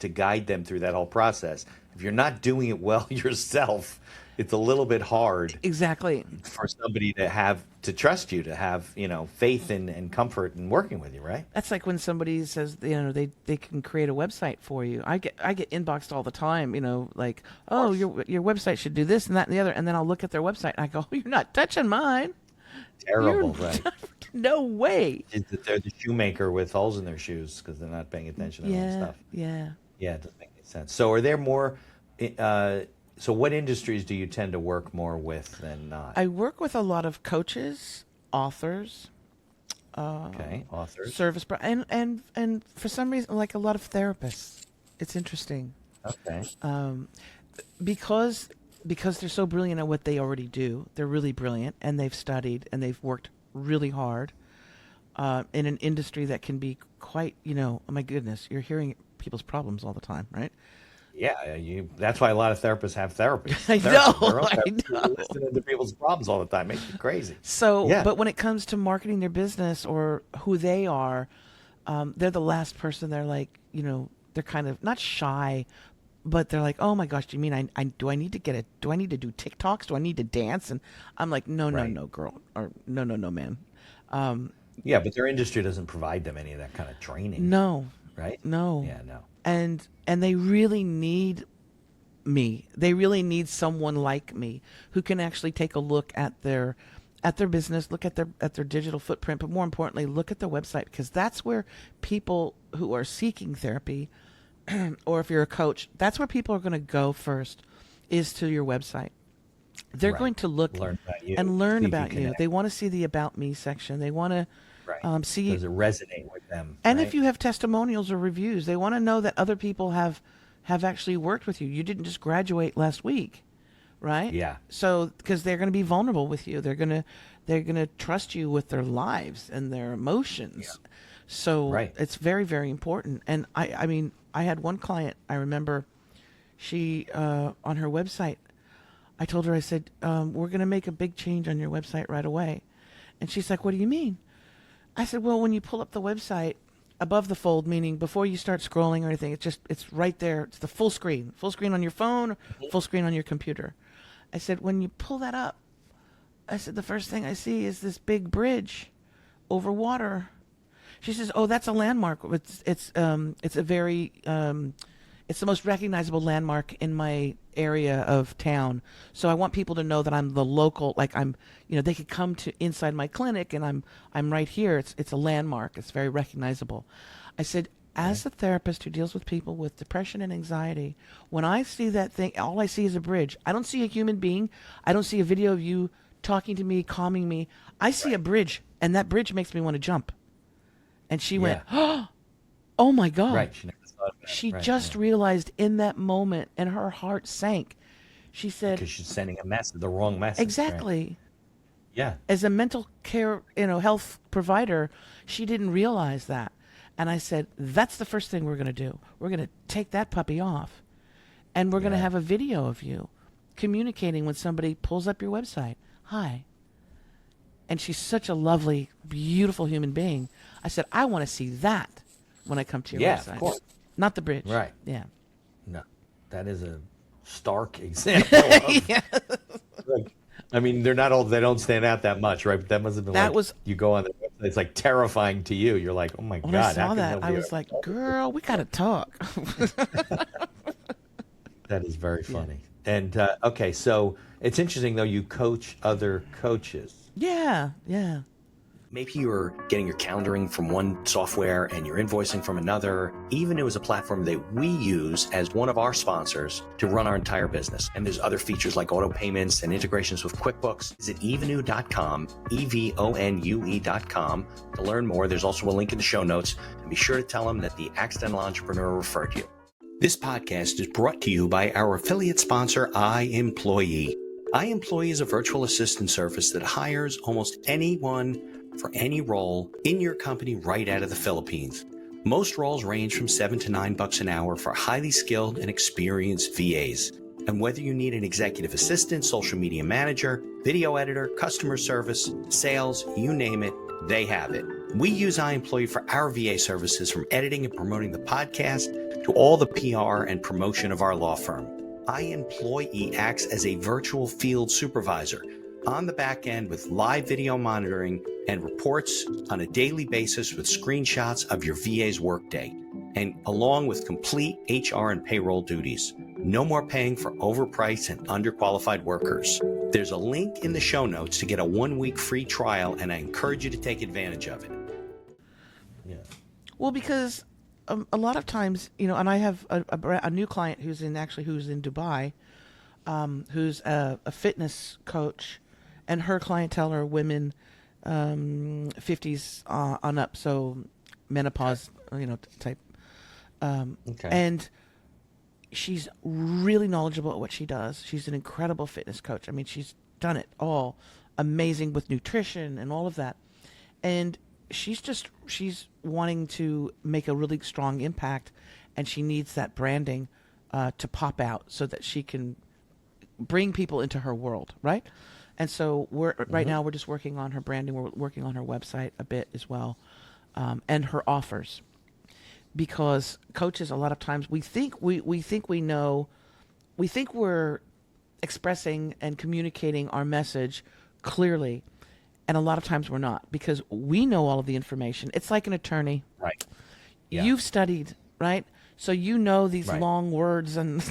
guide them through that whole process, if you're not doing it well yourself, it's a little bit hard Exactly. for somebody to trust you, to have faith and comfort in working with you, right? That's like when somebody says, they can create a website for you. I get inboxed all the time, like, oh, your website should do this and that and the other, and then I'll look at their website and I go, you're not touching mine. Terrible, You're- right? No way. Is that they're the shoemaker with holes in their shoes because they're not paying attention to their own Yeah, stuff. yeah. Yeah, it doesn't make any sense. So, are there more? So, what industries do you tend to work more with than not? I work with a lot of coaches, authors, Okay, authors. service and for some reason, like a lot of therapists. It's interesting Okay. because they're so brilliant at what they already do. They're really brilliant, and they've studied and they've worked really hard in an industry that can be quite. Oh my goodness, you're hearing people's problems all the time, right? Yeah, that's why a lot of therapists have therapists. I Therapists, know, their own I therapists who know. listen to people's problems all the time. Makes you crazy. So, Yeah. but when it comes to marketing their business or who they are, they're the last person. They're like, they're kind of not shy, but they're like, oh my gosh, do you mean do I need to do I need to do TikToks? Do I need to dance? And I'm like, no, Right. no, girl, or no, man. Yeah, but their industry doesn't provide them any of that kind of training. No, Right? no. Yeah, no. And they really need me. They really need someone like me who can actually take a look at their business, look at their digital footprint, but more importantly, look at their website, because that's where people who are seeking therapy or if you're a coach, that's where people are going to go first, is to your website. They're Right. going to look Learn about you, and see learn if you about you. connect. They want to see the About Me section. They want to Right. see Does it resonate with them? and right? if you have testimonials or reviews, they want to know that other people have actually worked with you. You didn't just graduate last week, right? Yeah. So because they're going to be vulnerable with you, they're going to trust you with their lives and their emotions. Yeah. So Right. it's very, very important. And I mean, I had one client. I remember she on her website. I told her, I said, we're going to make a big change on your website right away. And she's like, what do you mean? I said, well, when you pull up the website above the fold, meaning before you start scrolling or anything, it's right there. It's the full screen on your phone, full screen on your computer. I said, when you pull that up, I said, the first thing I see is this big bridge over water. She says, oh, that's a landmark. It's a very it's the most recognizable landmark in my area of town. So I want people to know that I'm the local, like I'm, they could come to inside my clinic and I'm right here. It's a landmark. It's very recognizable. I said, as a therapist who deals with people with depression and anxiety, when I see that thing, all I see is a bridge. I don't see a human being. I don't see a video of you talking to me, calming me. I see a bridge, and that bridge makes me want to jump. And she went, oh my God. Right. She never thought about it. She Right, just realized in that moment, and her heart sank. She said, because she's sending a message, the wrong message. Right? exactly. Yeah. As a mental care, health provider, she didn't realize that. And I said, that's the first thing we're going to do. We're going to take that puppy off, and we're going to have a video of you communicating when somebody pulls up your website. Hi. And she's such a lovely, beautiful human being. I said, I want to see that when I come to your website. Of course. Not the bridge. Right. Yeah. No, that is a stark example. Of, like, I mean, they don't stand out that much, right? But that must have been you go on the website, it's like terrifying to you. You're like, oh my When God. I saw that, I was like, girl, we got to talk. That is very funny. And okay, so it's interesting though, you coach other coaches. Yeah. Maybe you're getting your calendaring from one software and you're invoicing from another. Evenoo is a platform that we use as one of our sponsors to run our entire business. And there's other features like auto payments and integrations with QuickBooks. Visit evenoo.com, EVONUE.com to learn more. There's also a link in the show notes. And be sure to tell them that the Accidental Entrepreneur referred you. This podcast is brought to you by our affiliate sponsor, iEmployee. iEmployee is a virtual assistant service that hires almost anyone for any role in your company right out of the Philippines. Most roles range from $7 to $9 an hour for highly skilled and experienced VAs. And whether you need an executive assistant, social media manager, video editor, customer service, sales, you name it, they have it. We use iEmployee for our VA services, from editing and promoting the podcast to all the PR and promotion of our law firm. iEmployee acts as a virtual field supervisor on the back end with live video monitoring and reports on a daily basis with screenshots of your VA's workday, and along with complete HR and payroll duties. No more paying for overpriced and underqualified workers. There's a link in the show notes to get a 1-week free trial, and I encourage you to take advantage of it. Yeah. Well, because a lot of times, and I have a new client who's in Dubai, who's a fitness coach, and her clientele are women 50s on up, so menopause, type. Okay. And she's really knowledgeable at what she does. She's an incredible fitness coach. I mean, she's done it all amazing with nutrition and all of that. And she's wanting to make a really strong impact, and she needs that branding to pop out so that she can bring people into her world, right? And so right now we're just working on her branding. We're working on her website a bit as well, and her offers. Because coaches, a lot of times we think we know, we think we're expressing and communicating our message clearly, and a lot of times we're not, because we know all of the information. It's like an attorney. Right. Yeah. You've studied, right? So you know these long words and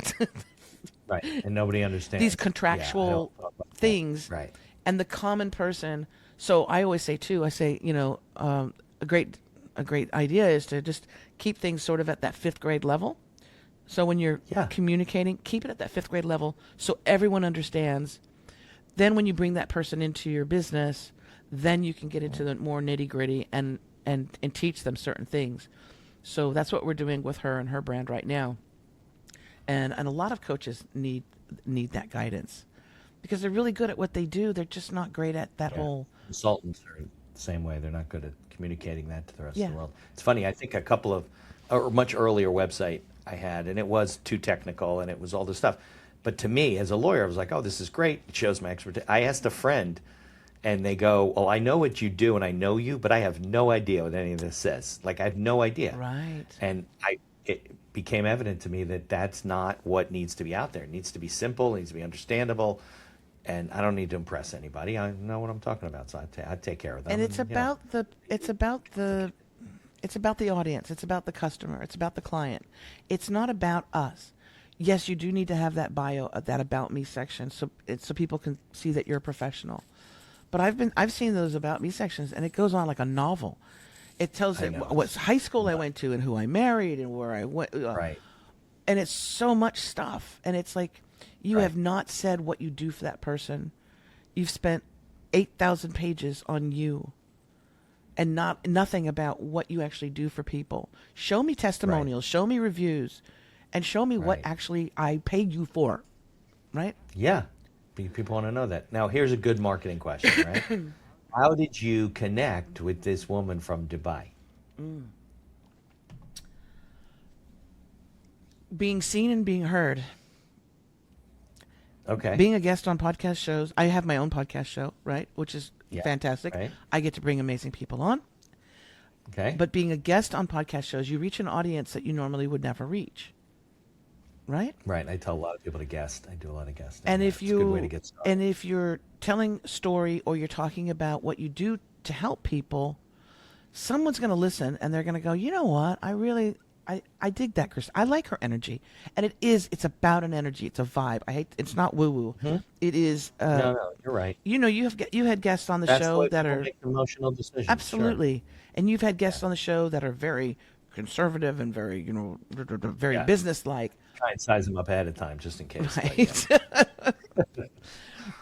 right, and nobody understands these contractual things. Right. And the common person. So I always say too. I say, a great idea is to just keep things sort of at that 5th grade level. So when you're communicating, keep it at that 5th grade level so everyone understands. Then when you bring that person into your business, then you can get into the more nitty gritty and teach them certain things. So that's what we're doing with her and her brand right now. And a lot of coaches need that guidance because they're really good at what they do. They're just not great at that whole. Consultants are the same way. They're not good at communicating that to the rest of the world. It's funny. I think a much earlier website I had, and it was too technical, and it was all this stuff. But to me, as a lawyer, I was like, oh, this is great. It shows my expertise. I asked a friend, and they go, oh, I know what you do, and I know you, but I have no idea what any of this says. Like, I have no idea. Right. And it became evident to me that that's not what needs to be out there. It needs to be simple. It needs to be understandable. And I don't need to impress anybody. I know what I'm talking about, so I take care of them. And it's about the It's about the audience. It's about the customer. It's about the client. It's not about us. Yes, you do need to have that bio, that about me section, so people can see that you're a professional. But I've seen those about me sections, and it goes on like a novel. It tells it what high school I went to and who I married and where I went. Right. And it's so much stuff, and it's like you have not said what you do for that person. You've spent 8,000 pages on you, and nothing about what you actually do for people. Show me testimonials, show me reviews, and show me what actually I paid you for, right? Yeah, people want to know that. Now, here's a good marketing question, right? How did you connect with this woman from Dubai? Being seen and being heard. Okay. Being a guest on podcast shows. I have my own podcast show, right? Which is fantastic. Right. I get to bring amazing people on. Okay. But being a guest on podcast shows, you reach an audience that you normally would never reach. Right? Right. I tell a lot of people to guest. I do a lot of guesting. And it's a good way to get started. And if you're telling a story or you're talking about what you do to help people, someone's going to listen and they're going to go, you know what? I dig that, Chris. I like her energy. And it's about an energy. It's a vibe. It's not woo-woo. Mm-hmm. It is. No, you're right. You know, you had guests on the show that are make emotional decisions. Absolutely. Sure. And you've had guests on the show that are very conservative and very, very businesslike. Try and size them up ahead of time just in case. Right.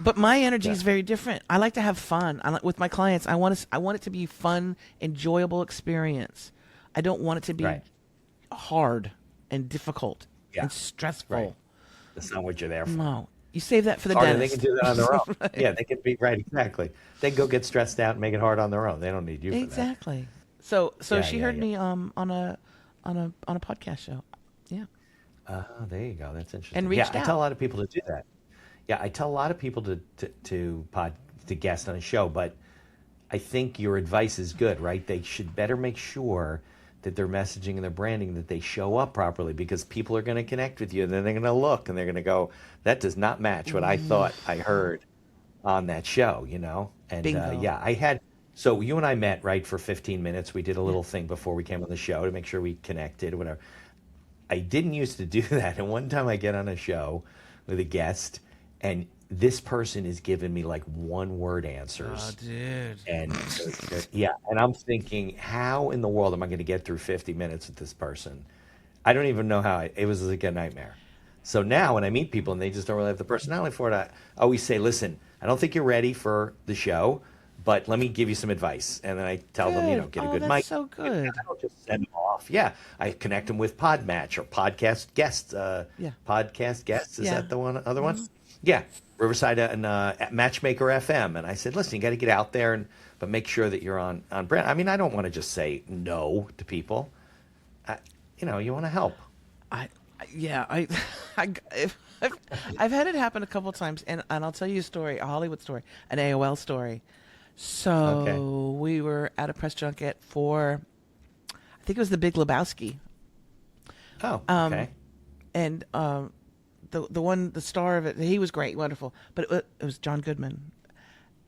But my energy is very different. I like to have fun. With my clients, I want it to be fun, enjoyable experience. I don't want it to be hard and difficult and stressful. Right. That's not what you're there for. No. You save that for the dentist. They can do that on their own. Right. Yeah, they can be right. Exactly. They can go get stressed out and make it hard on their own. They don't need you for that. Exactly. So she heard me on a podcast show. Yeah. There you go. That's interesting. And reached out. I tell a lot of people to do that. Yeah, I tell a lot of people to guest on a show, but I think your advice is good, right? They should better make sure that their messaging and their branding, that they show up properly, because people are going to connect with you, and then they're going to look and they're going to go, that does not match what I thought I heard on that show, And I had, so you and I met, right, for 15 minutes. We did a little thing before we came on the show to make sure we connected or whatever. I didn't used to do that. And one time I get on a show with a guest, and this person is giving me like one-word answers. Oh, dude. And and I'm thinking, how in the world am I going to get through 50 minutes with this person? I don't even know how. It was like a nightmare. So now when I meet people and they just don't really have the personality for it, I always say, listen, I don't think you're ready for the show, but let me give you some advice. And then I tell them, get a good mic. That's so good. I don't just send them off. Yeah, I connect them with Podmatch or podcast guests. Podcast guests, is that the other one? Yeah, Riverside and Matchmaker FM. And I said, listen, you got to get out there, but make sure that you're on brand. I mean, I don't want to just say no to people. You want to help. I've had it happen a couple times, and I'll tell you a story, a Hollywood story, an AOL story. So we were at a press junket for, I think it was The Big Lebowski. Oh, okay. And the star of it, he was great, wonderful, but it was John Goodman,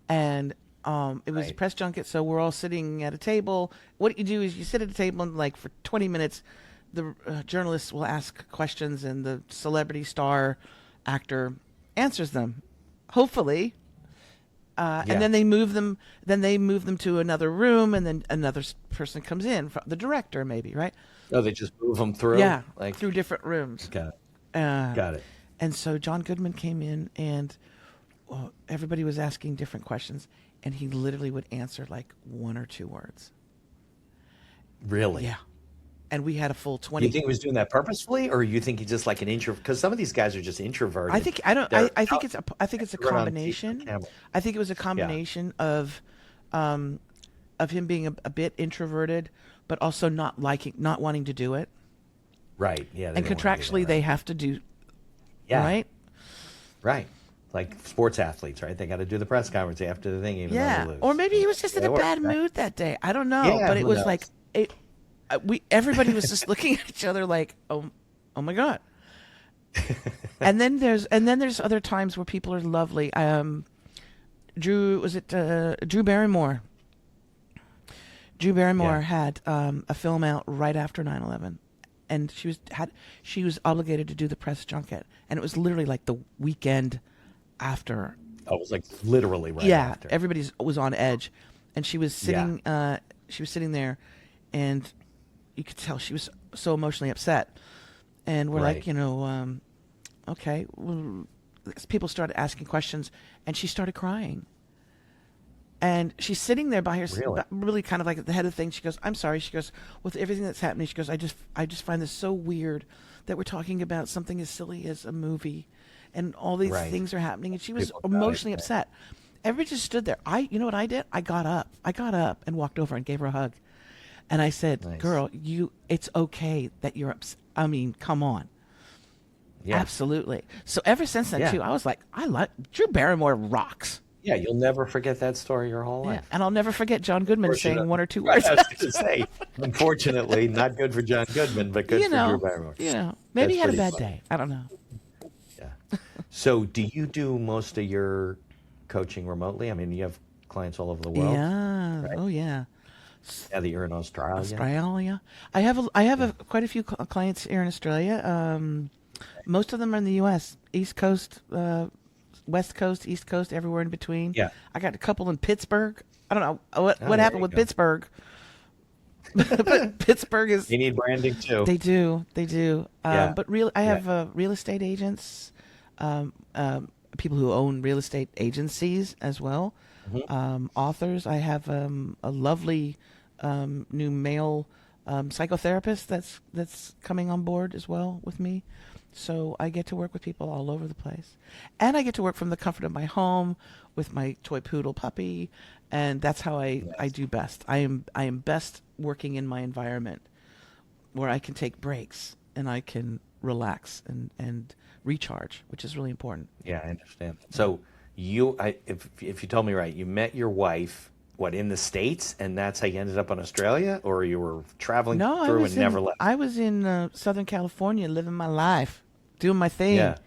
and it was a press junket. So we're all sitting at a table. What you do is you sit at a table and like for 20 minutes, the journalists will ask questions, and the celebrity star actor answers them, hopefully. And then they move them. Then they move them to another room, and then another person comes in, the director maybe, right? Oh, they just move them through. Yeah, through different rooms. Got it. Got it. And so John Goodman came in, and everybody was asking different questions, and he literally would answer like one or two words. Really? Yeah. And we had a full 20. You think he was doing that purposefully, or you think he's just like an introvert? Because some of these guys are just introverted. I think it's a combination. I think it was a combination of him being a bit introverted, but also not wanting to do it. Right. Yeah. And contractually, they have to do. Yeah. Right. Right. Like sports athletes, right? They got to do the press conference after the thing, even though they lose. Or maybe he was just in a bad mood that day. I don't know, but it was like everybody was just looking at each other like, oh my God. and then there's other times where people are lovely. Drew Barrymore. Drew Barrymore Yeah. had a film out right after 9/11, and she was obligated to do the press junket, and it was literally like the weekend after. Oh, it was like literally right Yeah, after. everybody was on edge, and she was sitting. She was sitting there, and you could tell she was so emotionally upset. And we're Right. like, okay. Well, people started asking questions, and she started crying. And she's sitting there by herself, really kind of like at the head of things. She goes, "I'm sorry." She goes, "With everything that's happening," she goes, I just find this so weird that we're talking about something as silly as a movie, and all these Right. things are happening." And she was People died, emotionally right. upset. Everybody just stood there. You know what I did? I got up and walked over and gave her a hug. And I said, Nice. "Girl, it's okay that you're upset. I mean, come on." Yeah. Absolutely. So ever since then, Yeah. too, I was like, I like Drew Barrymore rocks. Yeah, you'll never forget that story your whole Yeah. life. And I'll never forget John Goodman saying Fortunate- one or two Right, words. I was going to say, unfortunately, not good for John Goodman, but good for Drew Barrymore. Maybe he had a That's bad pretty day. I don't know. Yeah. So, do you do most of your coaching remotely? I mean, you have clients all over the world. Yeah. right? Oh, yeah. Now that you're in Australia. Australia. I have quite a few clients here in Australia. Most of them are in the U.S. East Coast, West Coast, East Coast, everywhere in between. Yeah. I got a couple in Pittsburgh. I don't know what there happened you with go. Pittsburgh. But Pittsburgh is. You need branding too. They do. Yeah. But I have real estate agents, people who own real estate agencies as well, authors. I have a lovely new male psychotherapist that's coming on board as well with me. So I get to work with people all over the place, and I get to work from the comfort of my home with my toy poodle puppy, and that's how I do best. I am best working in my environment where I can take breaks and I can relax and recharge, which is really important. Yeah, I understand. So, if you told me right, you met your wife, in the States, and that's how you ended up in Australia, or you were traveling through and never left? I was in Southern California living my life, doing my thing. Yeah.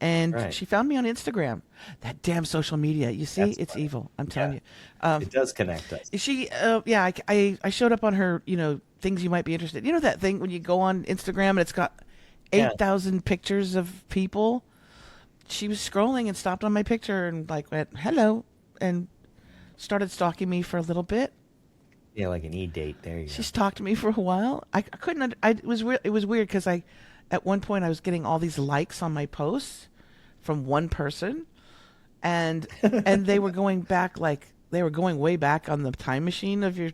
And Right. she found me on Instagram. That damn social media. You see, That's it's funny. evil. I'm telling you. It does connect us. I showed up on her, things you might be interested in. You know that thing when you go on Instagram and it's got 8,000 pictures of people? She was scrolling and stopped on my picture and went, hello, and started stalking me for a little bit. Yeah, like an e-date. There you She go. stalked me for a while. I couldn't. It was weird because at one point I was getting all these likes on my posts from one person, and they were going back they were going way back on the time machine of your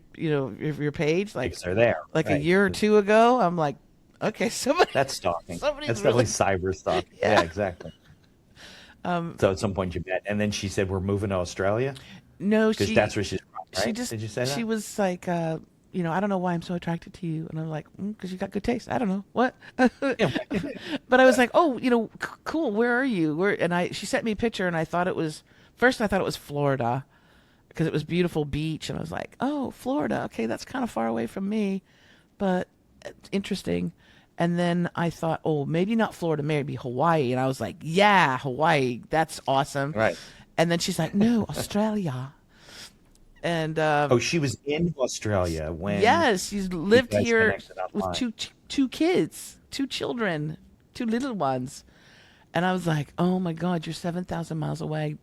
page, Because they're there. a right. year or two ago. I'm like, okay, somebody. That's stalking. Somebody's That's definitely really- cyber stalking. Yeah. Yeah, exactly. So at some point you met, and then she said, "We're moving to Australia," No, because she. that's where she's from. Right? She just. Did you say that? She was like, I don't know why I'm so attracted to you, and I'm like, because you got good taste. I don't know what. But I was like, oh, cool. Where are you? She sent me a picture, and I thought it was Florida, because it was beautiful beach, and I was like, oh, Florida. Okay, that's kind of far away from me, but it's interesting. And then I thought, oh, maybe not Florida, maybe Hawaii. And I was like, yeah, Hawaii. That's awesome. Right. And then she's like, no, Australia. And She was in Australia when. yes, she's lived guys here connected with online. two kids, two children, two little ones. And I was like, oh my God, you're 7,000 miles away.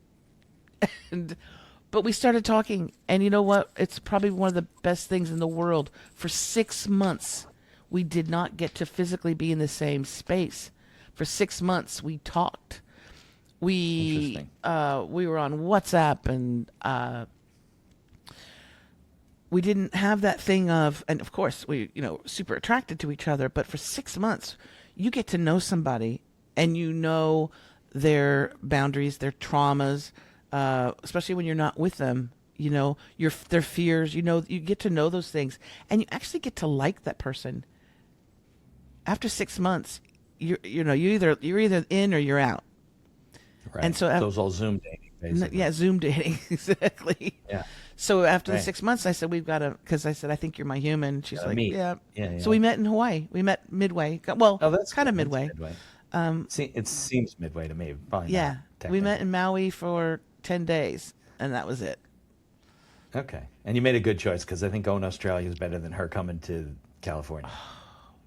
But we started talking, and you know what? It's probably one of the best things in the world. For 6 months, we did not get to physically be in the same space. For 6 months, we talked. We were on WhatsApp, and we didn't have that thing of, and of course, we super attracted to each other. But for 6 months, you get to know somebody, and you know their boundaries, their traumas, especially when you're not with them. Their fears. You get to know those things, and you actually get to like that person. After 6 months, you're either in or you're out. Right. And so it was all Zoom dating, basically. Yeah, Zoom dating, exactly. Yeah. So after the Right. 6 months, I said, we've got to, because I said, I think you're my human. She's Gotta like, meet. yeah. Yeah, So we met in Hawaii. We met midway. Well, Oh, that's kind of good. midway. That's midway. It seems midway to me. Probably Yeah. not, We met technically. in Maui for 10 days, and that was it. Okay. And you made a good choice because I think going to Australia is better than her coming to California.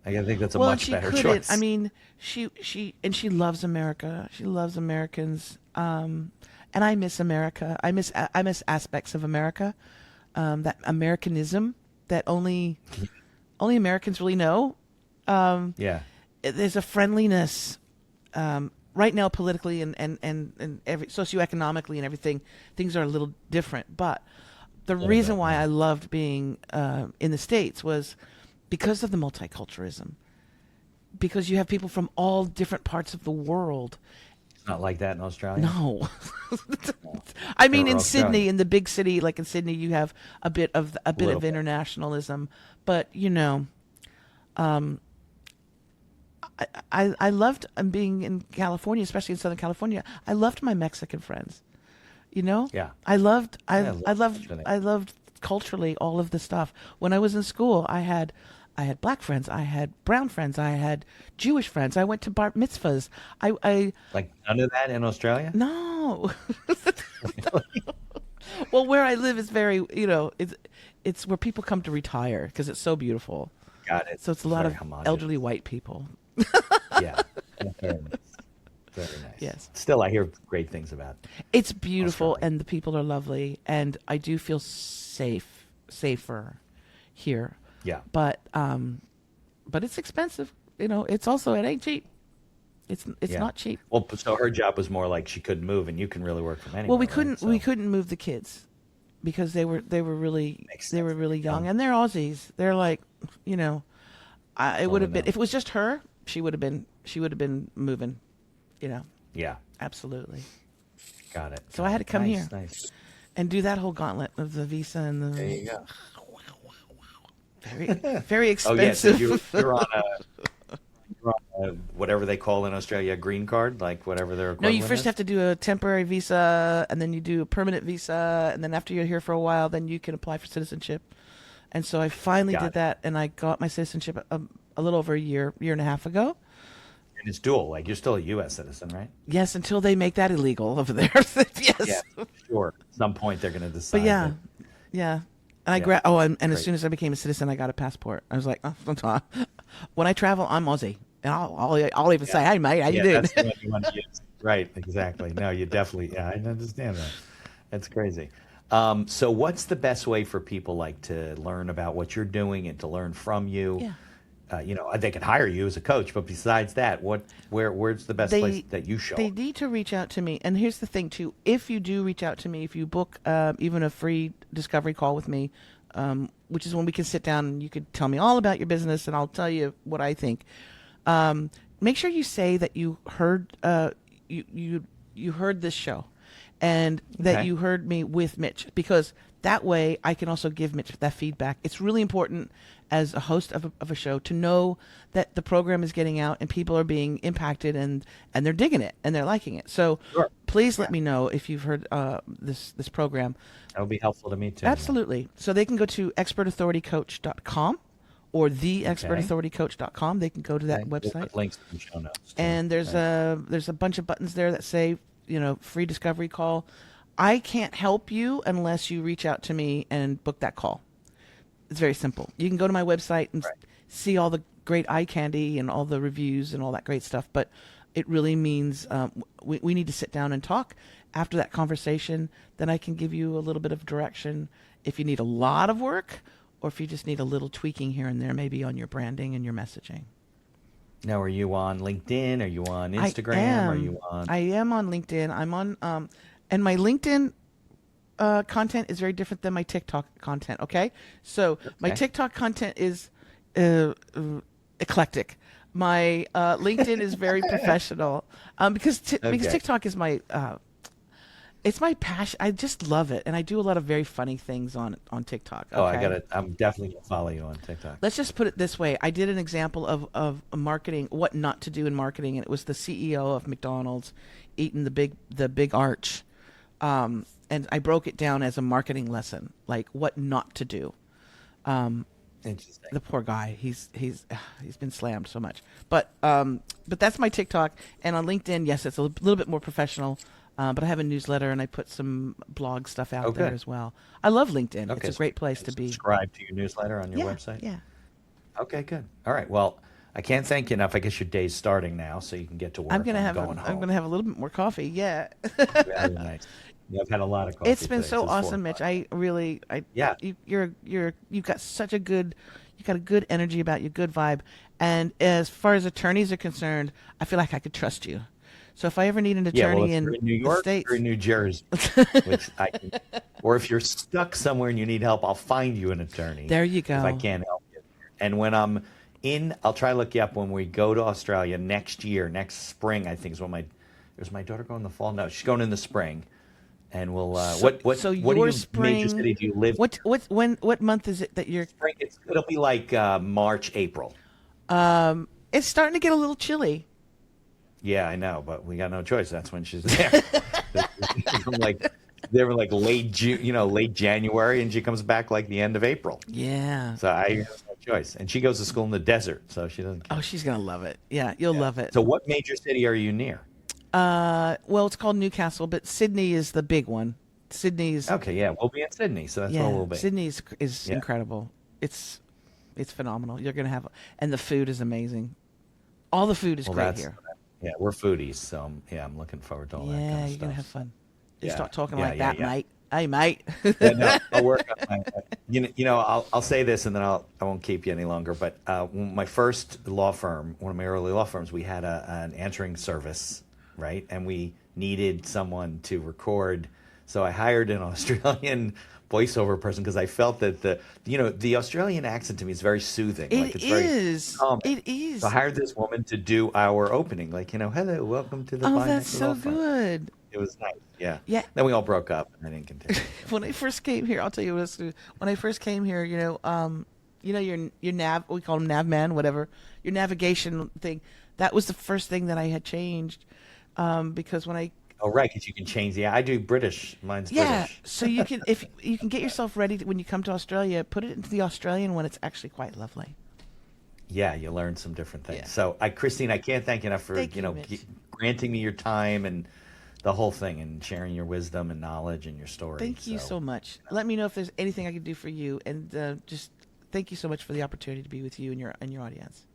I think that's a Well, and much she better couldn't. choice. I mean, she loves America. She loves Americans. And I miss America. I miss aspects of America. That Americanism that only Americans really know. Yeah. There's a friendliness right now politically and every socioeconomically and everything. Things are a little different, but the reason why I loved being in the States was because of the multiculturalism. Because you have people from all different parts of the world. It's not like that in Australia? No. I mean, in Australia. Sydney, in the big city, like in Sydney, you have a bit of Little bit. internationalism. But, I loved being in California, especially in Southern California. I loved my Mexican friends. Yeah. I loved everything. I loved culturally all of the stuff. When I was in school, I had black friends, I had brown friends, I had Jewish friends. I went to bar mitzvahs. I Like none of that in Australia? no. Well, where I live is very, it's where people come to retire because it's so beautiful. Got it. So it's a lot of Very homogeneous. elderly white people. Yeah. Very nice. Very nice. Yes. Still, I hear great things about it. It's beautiful Australia. and the people are lovely and I do feel safer here. Yeah. But it's expensive. It's also, it ain't cheap. It's Yeah. not cheap. Well, so her job was more like she couldn't move, and you can really work from anywhere. Well, we right? couldn't So- move the kids because they were really Makes they were sense. really young Yeah. and they're Aussies. They're like, it would have been them. if it was just her, she would have been moving, Yeah. Absolutely. Got it. So I had to come Nice, here. Nice. And do that whole gauntlet of the visa and the There you go. very very Oh yeah, so expensive. you're on a whatever they call in Australia a green card, like whatever their No, equivalent you first is? have to do a temporary visa, and then you do a permanent visa, and then after you're here for a while, then you can apply for citizenship. And so I finally Got did it. that, and I got my citizenship a little over a year and a half ago. And it's dual, like you're still a U.S. citizen, right? Yes, until they make that illegal over there. Yes. Yeah, sure. At some point they're going to decide. But yeah, yeah. And Yeah. and as Great. soon as I became a citizen, I got a passport. I was like, when I travel, I'm Aussie, and I'll even say, "Hey, mate, how you doing?" That's the one you want to use. Right, exactly. No, you definitely, yeah, I understand that. That's crazy. So what's the best way for people like to learn about what you're doing and to learn from you? Yeah. They can hire you as a coach, but besides that, where's the best place that you show They up? need to reach out to me. And here's the thing, too. If you do reach out to me, if you book even a free discovery call with me, which is when we can sit down and you could tell me all about your business and I'll tell you what I think. Make sure you say that you heard you heard this show and that Okay. you heard me with Mitch, because that way I can also give Mitch that feedback. It's really important as a host of a show to know that the program is getting out and people are being impacted and they're digging it and they're liking it. So Sure. please let me know if you've heard this program. That would be helpful to me too. Absolutely. So they can go to expertauthoritycoach.com or theexpertauthoritycoach.com. They can go to that We'll website. put links in the show notes. too. And there's a bunch of buttons there that say, free discovery call. I can't help you unless you reach out to me and book that call. It's very simple. You can go to my website and see all the great eye candy and all the reviews and all that great stuff. But it really means we need to sit down and talk. After that conversation, then I can give you a little bit of direction if you need a lot of work or if you just need a little tweaking here and there, maybe on your branding and your messaging. Now, are you on LinkedIn? Are you on Instagram? Are you on? I am on LinkedIn. I'm on, and my LinkedIn content is very different than my TikTok content. Okay, so my Okay. TikTok content is eclectic. My LinkedIn is very professional because Okay. TikTok is my it's my passion. I just love it, and I do a lot of very funny things on TikTok. Oh, okay? I'm definitely gonna follow you on TikTok. Let's just put it this way. I did an example of marketing, what not to do in marketing, and it was the CEO of McDonald's eating the big arch. And I broke it down as a marketing lesson, like what not to do. Interesting. The poor guy, he's been slammed so much. But that's my TikTok, and on LinkedIn, yes, it's a little bit more professional. But I have a newsletter and I put some blog stuff out there good. as well. I love LinkedIn. Okay, It's a so great place to be. subscribe to your newsletter on your Yeah, website? yeah. Okay, good. All right. Well, I can't thank you enough. I guess your day's starting now, so you can get to work. I'm gonna have going home. I'm gonna have a little bit more coffee. Yeah. Very nice. Yeah, I've had a lot of coffee. It's been today, so it's 4 awesome, Mitch. o'clock. Yeah. You've got such a good, you got a good energy about you, good vibe. And as far as attorneys are concerned, I feel like I could trust you. So if I ever need an Yeah, well, attorney if in you're in New the York States, or in New Jersey, which I can, or if you're stuck somewhere and you need help, I'll find you an attorney. there you If I go. can't help you. And when I'm I'll try to look you up when we go to Australia next spring, I think is when is my daughter going in the fall? No, she's going in the spring. And we'll, So what your major spring, city do you live what month is it that you're? spring? It'll be like March, April. It's starting to get a little chilly. Yeah, I know, but we got no choice. That's when she's there. They were like late June, late January, and she comes back like the end of April. Yeah. So I have no choice. And she goes to school in the desert, so she doesn't care. Oh, she's gonna love it. Yeah, you'll love it. So what major city are you near? Well, it's called Newcastle, but Sydney is the big one. Sydney's Okay, yeah, we'll be in Sydney, so that's where we'll be. Sydney is Yeah. incredible. It's phenomenal. You're gonna have, and the food is amazing. All the food is Well, great here. yeah, we're foodies, so yeah, I'm looking forward to all that kind Yeah, of you're gonna stuff. have fun. You Yeah, start talking yeah, like yeah, that, yeah. mate. Hey, mate. Yeah, no, I'll work on my. I'll say this, and then I won't keep you any longer. But my first law firm, one of my early law firms, we had an answering service, right? And we needed someone to record, so I hired an Australian voiceover person because I felt that the Australian accent to me is very soothing. It it's is. Very calming. It is. So I hired this woman to do our opening, hello, welcome to the Oh, Beinhaker that's so law firm. good. It was nice, yeah. Yeah. Then we all broke up, and I didn't continue. When I first came here, I'll tell you what. When I first came here, your nav, we call them nav man, whatever, your navigation thing. That was the first thing that I had changed, because when I Oh, right, because you can change. Yeah, I do British. Mine's British. so you can, if you can get yourself ready when you come to Australia, put it into the Australian one. It's actually quite lovely. Yeah, you learn some different things. Yeah. So, Christine, I can't thank you enough for Thank you, Mitch. granting me your time and the whole thing, and sharing your wisdom and knowledge and your story. Thank you so much. Let me know if there's anything I can do for you, and just thank you so much for the opportunity to be with you and your audience.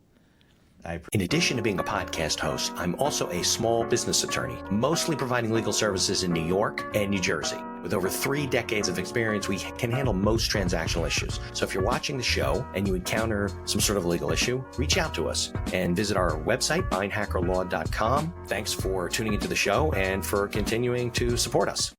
In addition to being a podcast host, I'm also a small business attorney, mostly providing legal services in New York and New Jersey. With over 3 decades of experience, we can handle most transactional issues. So if you're watching the show and you encounter some sort of legal issue, reach out to us and visit our website, beinhakerlaw.com. Thanks for tuning into the show and for continuing to support us.